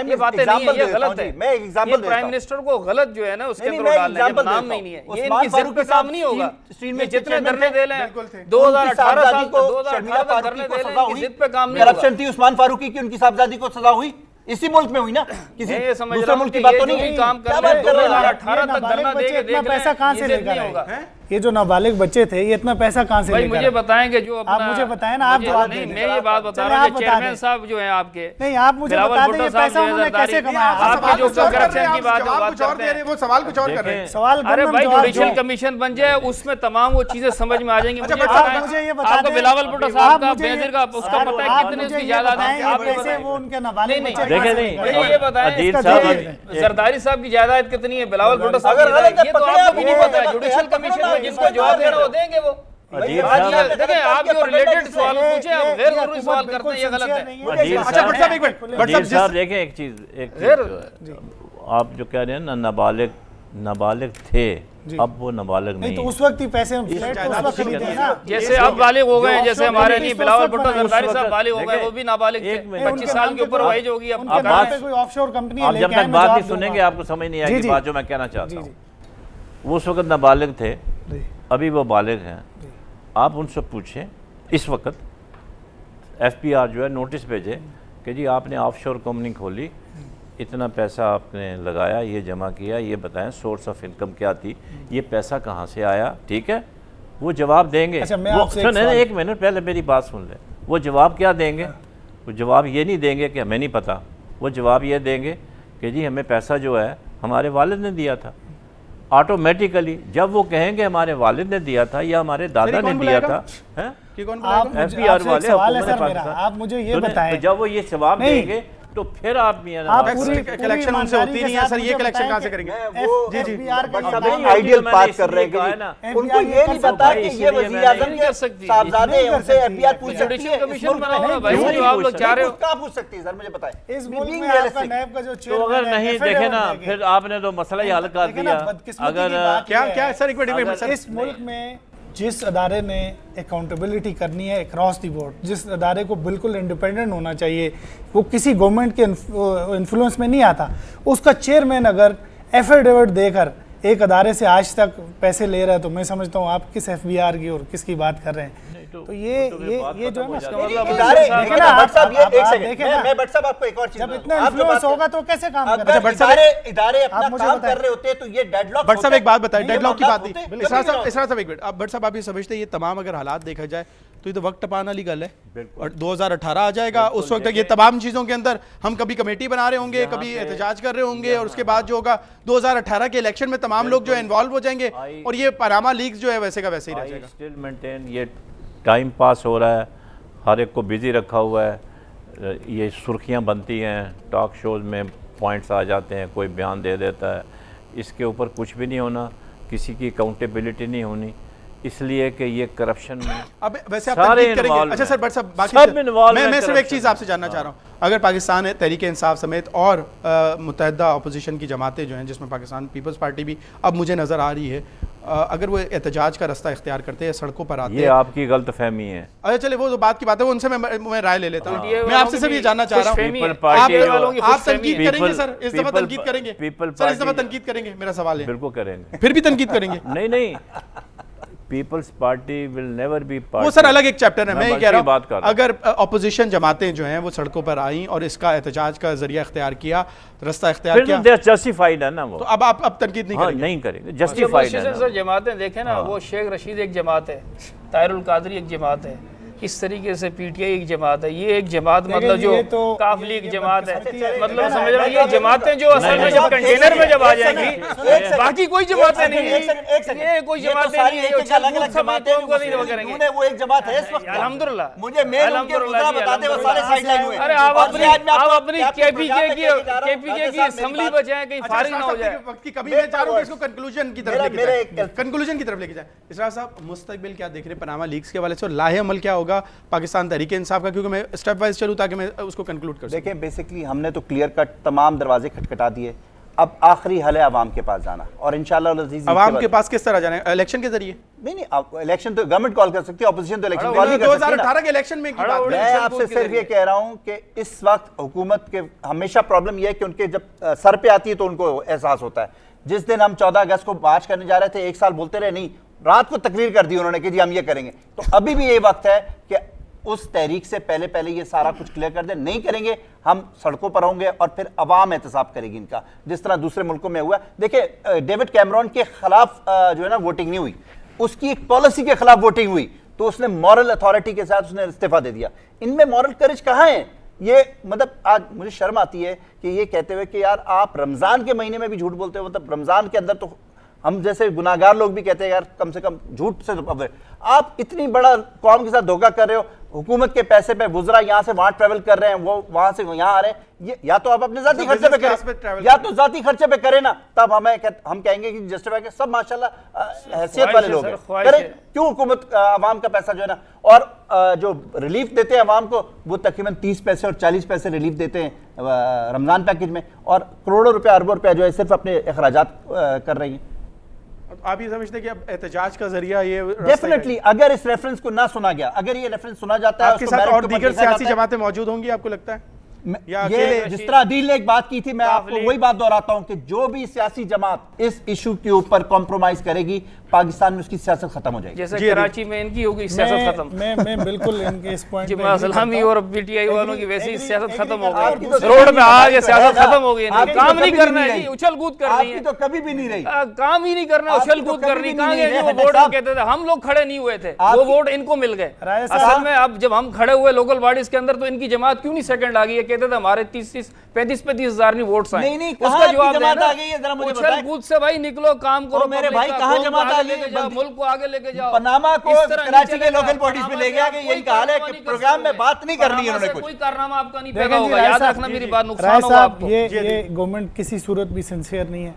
یہ باتیں نہیں ہیں، یہ غلط ہے، یہ پرائم منسٹر کو غلط جو ہے نا اس کے اندر ڈالنا ہے، یہ نام نہیں ہے، یہ ان کی ضد پہ کام نہیں ہوگا، یہ جتنے دھرنے دے لیں 2018 سال کو 2018 تک دھرنے دے لیں، ان کی ضد پہ کام نہیں ہوگا۔ کرپشن تھی عثمان فاروقی کی، ان کی صاحبزادی کو سزا ہوئی، اسی ملک میں ہوئی نا، کسی دوسرے ملک کی بات تو نہیں۔ کام کر رہے 2018 تک دھرنا دے کے دیکھ پیسہ کہاں سے لے کر آئے؟ یہ جو نابالغ بچے تھے یہ اتنا پیسہ کہاں سے لے کر آئے؟ مجھے بتائیں کہ جو آپ مجھے بتائیں نا، آپ جواب دیں۔ میں یہ بات بتا رہا ہوں کہ چیئرمین صاحب جو ہیں آپ کے، نہیں آپ مجھے بتا دیں یہ پیسہ انہوں نے کیسے کمایا؟ آپ کے جو کرپشن کی بات کرتے ہیں، وہ سوال کچھ اور کر رہے ہیں۔ سوال ارے بھائی جوڈیشل کمیشن بن جائے، اس میں تمام وہ چیزیں سمجھ میں آ جائیں گی۔ مجھے یہ بتا آپ کو بلاول بھٹو صاحب کا بینظیر کا اس کا پتہ ہے کتنے اس کی جائیداد ہے؟ آپ یہ کیسے وہ ان کے نابالغ بچے دیکھیں نہیں، یہ بتائیں زرداری صاحب کی جائیداد کتنی ہے، بلاول بھٹو صاحب کی جائیداد، یہ تو آپ کو بھی نہیں پتا ہے۔ جوڈیشل کمیشن میں جن کو جواب دینا وہ دیں گے وہ۔ دیکھیں آپ جو ریلیٹڈ سوال پوچھیں، آپ غیر ضروری سوال کرتے ہیں، یہ غلط ہے۔ عدیل صاحب دیکھیں ایک چیز آپ جو کہہ رہے ہیں نا، نابالغ تھے اب وہ نابالغ نہیں تو نہیں اس وقت ہی پیسے ہم فلیٹ تو اس وقت خریدے ہیں نا. جیسے اب بالغ ہو گئے, جیسے ہمارے نہیں بلاول بھٹو اس زرداری وقت صاحب بالغ ہو گئے, وہ بھی نابالغ تھے, ایک منٹ. 25 سال کے اوپر وائج ہوگی. ان کے نام پہ کوئی آف شور کمپنی ہے, آپ لے جب کے آئے, تک میں بات جواب نہیں دوں سنیں گا. گے آپ کو سمجھ نہیں آئے جی گی جی. بات جو میں کہنا چاہتا ہوں. وہ اس وقت نابالغ تھے, ابھی وہ بالغ ہیں. آپ ان سے پوچھیں اس وقت ایف پی آر جو ہے نوٹس بھیجے کہ جی آپ نے آف شور کمپنی کھولی, اتنا پیسہ آپ نے لگایا, یہ جمع کیا, یہ بتائیں سورس آف انکم کیا تھی, یہ پیسہ کہاں سے آیا. ٹھیک ہے, وہ جواب دیں گے. اچھا میں آپ سے ایک منٹ پہلے میری بات سن لیں. وہ جواب کیا دیں گے؟ وہ جواب یہ نہیں دیں گے کہ ہمیں نہیں پتا. وہ جواب یہ دیں گے کہ جی ہمیں پیسہ جو ہے ہمارے والد نے دیا تھا. آٹومیٹیکلی جب وہ کہیں گے ہمارے والد نے دیا تھا یا ہمارے دادا نے دیا تھا, آپ سے ایک سوال ہے سر میرا, آپ مجھے یہ بتائیں, جب وہ یہ جواب دیں گے تو پھر آپ میاں کلیکشن ان سے ہوتی نہیں ہے سر, یہ کلیکشن کہاں سے کریں گے؟ جی جی آئیڈیل بات کر رہے ہیں, ان کو یہ نہیں پتا کہ یہ وزیر اعظم کے صاحبزادے ہیں, ان سے ایف بی آر پوچھ سکتی ہے. کمیشن بنا ہوا بھائی, جو آپ لوگ چاہ رہے ہو کہاں پوچھ سکتی ہے سر, مجھے بتائیں. اس ملک میں آپ کا نیب کا جو تو اگر نہیں دیکھیں نا پھر آپ نے تو مسئلہ ہی حل کر دیا. اگر کیا سر ایک منٹ, اس ملک میں جس ادارے نے اکاؤنٹیبلٹی کرنی ہے اکراس دی بورڈ, جس ادارے کو بالکل انڈیپینڈنٹ ہونا چاہیے, وہ کسی گورنمنٹ کے انفلوئنس میں نہیں آتا, اس کا چیئرمین اگر ایفیڈیوٹ دے کر ایک ادارے سے آج تک پیسے لے رہا ہے تو میں سمجھتا ہوں آپ کس ایف بی آر کی اور کس کی بات کر رہے ہیں. تو یہ جو ہے میں بٹ صاحب آپ کو ایک اور چیز, جب اتنا انفلوئنس ہوگا تو کیسے کام کرے اگر ادارے اپنا کام کر رہے ہوتے تو یہ ڈیڈ لاک. بٹ صاحب ایک بات بتائیں, ڈیڈ لاک کی بات نہیں, اسرار صاحب ایک منٹ. اب بٹ صاحب آپ یہ سمجھتے ہیں یہ تمام اگر حالات دیکھا جائے تو یہ تو وقت ٹپانے والی گل ہے, اور 2018 آ جائے گا, اس وقت تک یہ تمام چیزوں کے اندر ہم کبھی کمیٹی بنا رہے ہوں گے, کبھی احتجاج کر رہے ہوں گے, اور اس کے بعد جو ہوگا 2018 کے الیکشن میں تمام لوگ جو انوالو ہو جائیں گے, اور یہ پاناما لیکس جو ہے ویسے کا ویسے ہی رہ جائے گا. یہ ٹائم پاس ہو رہا ہے, ہر ایک کو بیزی رکھا ہوا ہے, یہ سرخیاں بنتی ہیں, ٹاک شوز میں پوائنٹس آ جاتے ہیں, کوئی بیان دے دیتا ہے, اس کے اوپر کچھ بھی نہیں ہونا, کسی کی اکاؤنٹیبلٹی نہیں ہونی, اس لیے کہ یہ کرپشن میں اب ویسے آپ تنقید کریں گے. اچھا سر بٹ صاحب باقی میں صرف ایک چیز آپ سے جاننا چاہ رہا ہوں, اگر پاکستان ہے تحریک انصاف سمیت اور متحدہ اپوزیشن کی جماعتیں جو ہیں جس میں پاکستان پیپلز پارٹی بھی اب مجھے نظر آ رہی ہے, اگر وہ احتجاج کا راستہ اختیار کرتے ہیں, سڑکوں پر آتے ہیں, یہ آپ کی غلط فہمی ہے. اچھا چلے وہ بات کی بات ہے, وہ ان سے میں رائے لے لیتا ہوں. میں آپ سے صرف یہ جاننا چاہ رہا ہوں, آپ تنقید کریں گے سر, اس دفعہ تنقید کریں گے سر, اس دفعہ تنقید کریں گے, میرا سوال ہے. بالکل کریں گے, پھر بھی تنقید کریں گے؟ نہیں, Peoples Party will never be party. وہ سر الگ ایک چیپٹر ہے, میں یہ کہہ رہا بات ہوں اگر اپوزیشن جماعتیں جو ہیں وہ سڑکوں پر آئیں اور اس کا احتجاج کا ذریعہ اختیار کیا, راستہ اختیار کیا, پھر جسٹیفائیڈ ہے نا وہ, تو اب تنقید نہیں کریں گے؟ نہیں کریں گے, جسٹیفائیڈ ہے. سر جماعتیں دیکھیں نا, وہ شیخ رشید ایک جماعت ہے, طاہر القادری ایک جماعت ہے, اس طریقے سے پی ٹی آئی ایک جماعت ہے, یہ ایک جماعت مطلب جو کاف لیگ جماعت ہے, مطلب سمجھ رہا ہوں یہ جماعتیں جو اصل میں جب کنٹینر میں جب آ جائیں گی, باقی کوئی جماعتیں نہیں ہیں, یہ کوئی جماعتیں نہیں ہیں جو چل کود سمیت قوم کو نہیں وہ کریں گے. وہ ایک جماعت ہے اس وقت, الحمدللہ مجھے میل ان کے وزراء بتاتے وہ سارے سائیڈ لائن ہوئے. ارے آپ اپنی کے پی کے کی اسمبلی بچائیں, کہیں فارغ نہ ہو جائے. وقت کی کمی میں چاہ رہا ہوں کہ اس کو کنکلوژن کی طرف لے کے جائیں. اسرار صاحب مستقبل کیا دیکھ رہے ہیں پاناما لیکس کے حوالے سے, اور لاہے عمل کیا ہوگا پاکستان تحریک انصاف کا, کیونکہ میں اسٹیپ وائز چلوں تاکہ میں اس کو کنکلوڈ کر سکوں. دیکھیں بیسکلی ہم نے تو کلیئر کٹ تمام دروازے کھٹکھٹا دیے, اب آخری حل ہے عوام کے پاس جانا, اور انشاءاللہ العزیز عوام کے پاس کس طرح جانا ہے؟ الیکشن کے ذریعے؟ نہیں, الیکشن تو گورنمنٹ کال کر سکتی ہے, اپوزیشن تو الیکشن کال نہیں کر سکتی. 2018 کے الیکشن میں کی بات میں آپ سے صرف یہ کہہ رہا ہوں کہ اس وقت حکومت کے ہمیشہ پرابلم یہ ہے کہ ان کے جب سر پہ آتی ہے تو ان کو احساس ہوتا ہے. جس دن ہم 14 اگست کو مارچ کرنے جا رہے تھے, ایک سال بولتے رہے, نہیں رات کو تقریر کر دی انہوں نے کہ جی ہم یہ کریں گے, تو ابھی بھی یہ وقت ہے کہ اس تحریک سے پہلے یہ سارا کچھ کلیئر کر دیں. نہیں کریں گے ہم سڑکوں پر ہوں گے, اور پھر عوام احتساب کرے گی ان کا, جس طرح دوسرے ملکوں میں ہوا. دیکھیں ڈیوڈ کیمرون کے خلاف جو ہے نا ووٹنگ نہیں ہوئی, اس کی ایک پالیسی کے خلاف ووٹنگ ہوئی, تو اس نے مورل اتھارٹی کے ساتھ اس نے استعفیٰ دے دیا. ان میں مورل کریج کہاں ہے؟ یہ مطلب آج مجھے شرم آتی ہے کہ یہ کہتے ہوئے کہ یار آپ رمضان کے مہینے میں بھی جھوٹ بولتے ہو, مطلب رمضان کے اندر تو ہم جیسے گناہگار لوگ بھی کہتے ہیں یار کم سے کم جھوٹ سے تو آپ اتنی بڑا قوم کے ساتھ دھوکہ کر رہے ہو. حکومت کے پیسے پہ وزراء یہاں سے وہاں ٹریول کر رہے ہیں, وہ وہاں سے یہاں آ رہے ہیں, یا تو آپ اپنے ذاتی خرچے پہ کریں, یا تو ذاتی خرچے پہ کریں نا, تب ہم کہیں گے کہ جسٹیفائی سب ماشاءاللہ حیثیت والے لوگ ہیں کریں. کیوں حکومت عوام کا پیسہ جو ہے نا, اور جو ریلیف دیتے ہیں عوام کو وہ تقریباً 30 پیسے اور 40 پیسے ریلیف دیتے ہیں رمضان پیکج میں, اور کروڑوں روپے اربوں روپے جو ہے صرف اپنے اخراجات کر رہی ہیں. آپ یہ سمجھتے ہیں کہ اب احتجاج کا ذریعہ یہ ڈیفینیٹلی اگر اس ریفرنس کو نہ سنا گیا، اگر یہ ریفرنس سنا جاتا ہے آپ کے ساتھ اور دیگر سیاسی جماعتیں موجود ہوں گی آپ کو لگتا ہے؟ یہ جس طرح عدیل نے ایک بات کی تھی، میں آپ کو وہی بات دہراتا ہوں کہ جو بھی سیاسی جماعت اس ایشو کے اوپر کمپرومائز کرے گی، پاکستان میں اس کی سیاست ختم ہو جائے گی. جیسے کراچی میں ان کی ہوگی سیاست ختم. میں بالکل ان کے اس پوائنٹ جماعت اسلامی اور پی ٹی آئی والوں کی ویسی سیاست ختم ہو گئی. روڈ پہ آ کے سیاست ختم ہو گئی. کام نہیں کرنا ہے جی، اچھل کود کرنی ہے. آپ کی تو کبھی بھی نہیں رہی. کام ہی نہیں کرنا، اچھل کود کرنی. کہاں گئے وہ ووٹ کہتے تھے، ہم لوگ کھڑے نہیں ہوئے تھے، وہ ووٹ ان کو مل گئے. اصل میں اب جب ہم کھڑے ہوئے لوکل باڈیز کے اندر تو ان کی جماعت کیوں نہیں سیکنڈ آ گئی ہے؟ کہتے تھے ہمارے 35 ہزار نہیں ووٹس آئے. نہیں اس کا جواب جماعت آ گئی ہے، ذرا مجھے اچھل کود سے بھائی نکلو، کام کرو. میرے بھائی کہاں جماعت آ گئی؟ ملک کو آگے لے کے جاؤ. پاناما کو کراچی کے لوکل باڈیز میں لے گیا کہ یہی کہا ہے کہ پروگرام میں بات نہیں کرنی ہے انہوں نے کچھ. کوئی کارنامہ آپ کا نہیں پیدا ہوگا، یاد رکھنا میری بات، نقصان ہوگا آپ کو. یہ گورنمنٹ کسی صورت بھی سنسیئر نہیں ہے.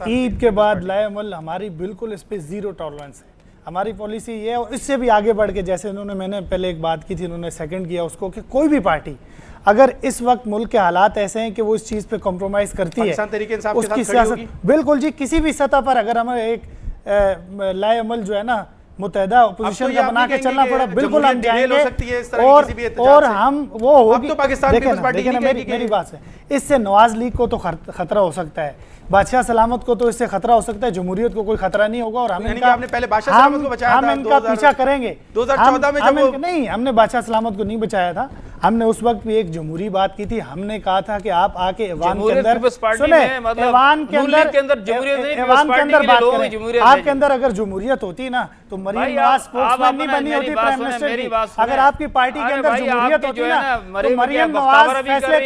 عید کے بعد لائے عمل ہماری بالکل اس پہ زیرو ٹالرنس ہے. ہماری پالیسی یہ ہے، اور اس سے بھی آگے بڑھ کے جیسے میں نے پہلے ایک بات کی تھی، انہوں نے سیکنڈ کیا اس کو، کہ کوئی بھی پارٹی اگر اس وقت ملک کے حالات ایسے ہیں کہ وہ اس چیز پہ کمپرومائز کرتی ہے، اس کی سیاست بالکل جی کسی بھی سطح پر اگر ہمیں ایک لائے عمل جو ہے نا متحدہ اپوزیشن کا بنا کے چلنا پڑا، بالکل ہم جائیں گے. اور ہم وہ ہوگی. دیکھیں نا میری بات سے، اس سے نواز لیگ کو تو خطرہ ہو سکتا ہے، بادشاہ سلامت کو تو اس سے خطرہ ہو سکتا ہے، جمہوریت کو کوئی خطرہ نہیں ہوگا. اور ہم ان کا پیچھا کریں گے. 2014 میں نہیں، ہم نے بادشاہ سلامت کو نہیں بچایا تھا. ہم نے اس وقت بھی ایک جمہوری بات کی تھی. ہم نے کہا تھا کہ آپ آ کے ایوان کے اندر ایوان کے اندر بات کریں. آپ کے اندر اگر جمہوریت ہوتی نا تو مریم نواز اسپوکس مین نہیں بنی ہوتی پرائم منسٹر کی. اگر آپ کی پارٹی کے اندر جمہوریت ہوتی نا تو مریم نواز فیصلے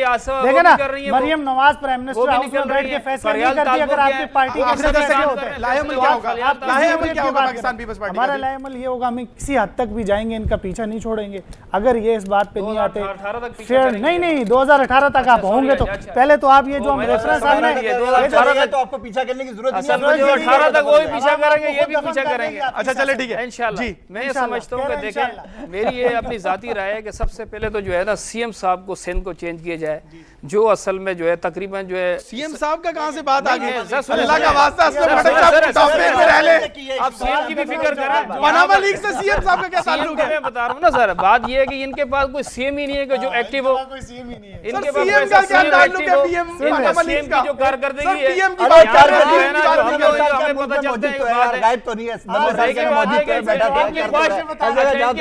دیکھیں نا، Maryam Nawaz prime minister house میں بیٹھ کے فیصلے نہیں کرتی اگر آپ کی پارٹی کے اندر فیصلے ہوتے. ہمارا لائے عمل یہ ہوگا، ہم کسی حد تک بھی جائیں گے، ان کا پیچھا نہیں چھوڑیں گے. اگر یہ اس بات پہ نہیں آتے نہیں 2018 تک آپ ہوں گے تو پہلے تو آپ یہ جو ہم ریفرنس آ رہے ہیں تو آپ کو پیچھا کرنے کی ضرورت نہیں ہے. 2018 تک وہ بھی پیچھا کریں گے، یہ بھی پیچھا کریں گے. اچھا چلے ٹھیک ہے انشاءاللہ. میں یہ سمجھتا ہوں کہ دیکھیں میری یہ اپنی ذاتی رائے ہے کہ سب سے پہلے تو جو ہے نا سی ایم صاحب کو سندھ کو چینج کیا جائے، جو اصل میں جو ہے تقریباً جو ہے سی ایم صاحب کا کہاں سے بات آ گئی؟ اللہ کا واسطہ اسلم بھٹک صاحب ٹاپک میں رہ لیں. آپ سی ایم کی بھی فکر کریں. پاناما لیک سے سی ایم صاحب کا کیا تعلق ہے؟ میں بتا رہا ہوں نا سر، بات یہ ہے کہ ان کے پاس کوئی سی ایم ہی نہیں ہے کہ جو ایکٹیو ہو. ان کے سی ایم کا کیا تعلق ہے؟ پی ایم پاناما لیک کا جو کارکردگی ہے، پی ایم کی ہمیں پتہ چلتا ہے بات غائب تو نہیں ہے.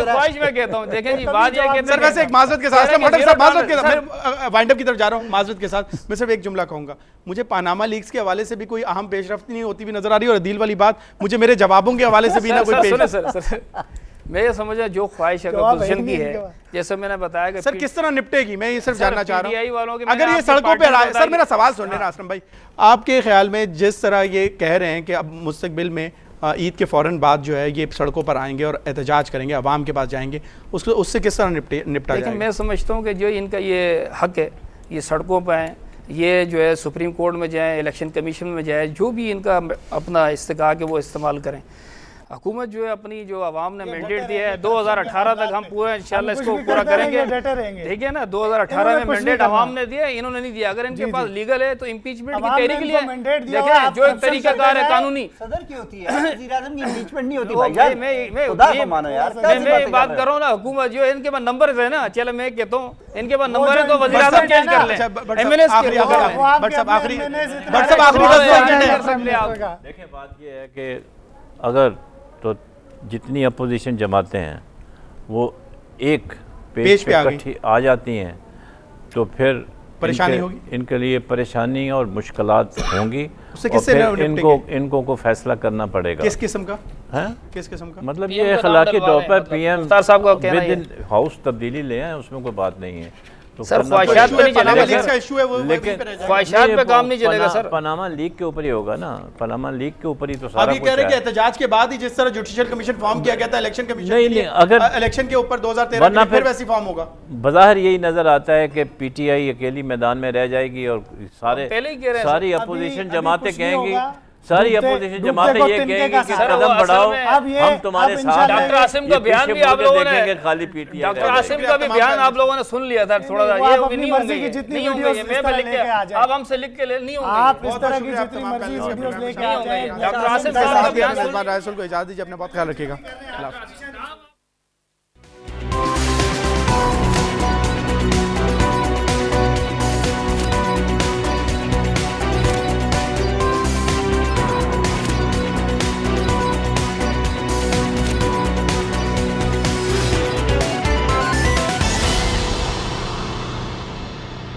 خواہش میں کہتا ہوں. دیکھیں جی بات یہ سر ویسے ایک معذرت کے ساتھ بھٹک صاحب معذرت کے ساتھ میں وائنڈ اپ کی طرف جا رہا ہوں. معذرت کے ساتھ میں صرف ایک جملہ کہوں گا، مجھے پاناما لیکس کے حوالے سے بھی کوئی اہم پیش رفت نہیں ہوتی بھی نظر آ رہی ہے، اور عدیل والی بات مجھے میرے جوابوں کے حوالے سے بھی نہ کوئی پیش. میں یہ سمجھا جو خواہش ہے اپوزیشن کی ہے، جیسے میں نے بتایا کہ سر کس طرح نپٹے گی، میں یہ صرف جاننا چاہ رہا ہوں. اگر یہ سڑکوں پہ رہا ہے، سر میرا سوال سن لینا اسلم بھائی، آپ کے خیال میں جس طرح یہ کہہ رہے ہیں کہ اب مستقبل میں عید کے فوراً بعد جو ہے یہ سڑکوں پر آئیں گے اور احتجاج کریں گے، عوام کے پاس جائیں گے، اس سے کس طرح نپٹا جائے گا؟ میں سمجھتا ہوں کہ جو ان کا یہ حق ہے، یہ سڑکوں پہ آئیں، یہ جو ہے سپریم کورٹ میں جائیں، الیکشن کمیشن میں جائیں، جو بھی ان کا اپنا استحقاق ہے وہ استعمال کریں. حکومت جو ہے اپنی جو عوام نے مینڈیٹ دیا ہے 2018 تک ہم پورا انشاءاللہ اس کو پورا کریں گے. ٹھیک ہے نا، 2018 میں مینڈیٹ عوام نے دیا، انہوں نے نہیں دیا. اگر ان کے پاس لیگل ہے تو امپیچمنٹ کی تحریک لیے دیکھیں جو ایک طریقہ کار ہے قانونی. صدر کی ہوتی ہے، وزیر اعظم کی امپیچمنٹ نہیں ہوتی بھائی یار. میں بات کر رہا ہوں نا، حکومت جو ہے ان کے پاس نمبر ہے نا، چلو میں کہتا ہوں ان کے پاس نمبر ہے تو وزیر اعظم چینج کر لیں. دیکھیں بات یہ ہے کہ اگر تو جتنی اپوزیشن جماعتیں ہیں وہ ایک پیج پہ اکٹھی آ جاتی ہیں تو پھر پریشانی ہوگی، ان کے لیے پریشانی اور مشکلات ہوں گی، اور ان کو فیصلہ کرنا پڑے گا. کس قسم کا؟ کس قسم کا مطلب یہ اخلاقی طور پر پی ایم ہاؤس تبدیلی لے آئیں، اس میں کوئی بات نہیں ہے. سر خواہشات پہ نہیں چلے گا، لیکن خواہشات پہ کام نہیں چلے گا سر. پاناما لیگ کے اوپر ہی ہوگا نا، پاناما لیگ کے اوپر ہی تو سارا اب یہ کہہ رہے ہیں کہ احتجاج کے بعد ہی جس طرح جوڈیشل کمیشن فارم کیا گیا تھا الیکشن کمیشن، نہیں اگر الیکشن کے اوپر 2013 میں پھر ویسی فارم ہوگا. بظاہر یہی نظر آتا ہے کہ پی ٹی آئی اکیلی میدان میں رہ جائے گی اور ساری اپوزیشن جماعتیں کہیں گی ساری ڈوبتے- اپوزیشن ڈوبتے جماعتیں کو یہ تنکے کہیں کا گے کہ سہارا۔ قدم وہ اصل بڑھاؤ میں اب یہ- ہم تمہارے اب ساتھ انشاءاللہ- ڈاکٹر عاصم کا یہ بیان پیچھے بھی مڑ آپ کے لوگوں دیکھیں نے گے خالی P T I doctor Asim کا بھی بیان آپ لوگوں نے سن لیا تھا تھوڑا سا وہ یہ آپ اپنی نہیں مرضی ہوں کی گے جتنی نہیں ہوں ویڈیوز گے اس میں طرح لکھ لے کے کے آ جائیں۔ آپ ہم سے لکھ کے نہیں ہوں آپ گے اس طرح کی جتنی مرضی ویڈیوز لے کے آ جائیں ڈاکٹر عاصم صاحب کا بیان سن رائے کو اجازت دیجیے، اپنا بہت خیال رکھیے گا۔ اللہ حافظ۔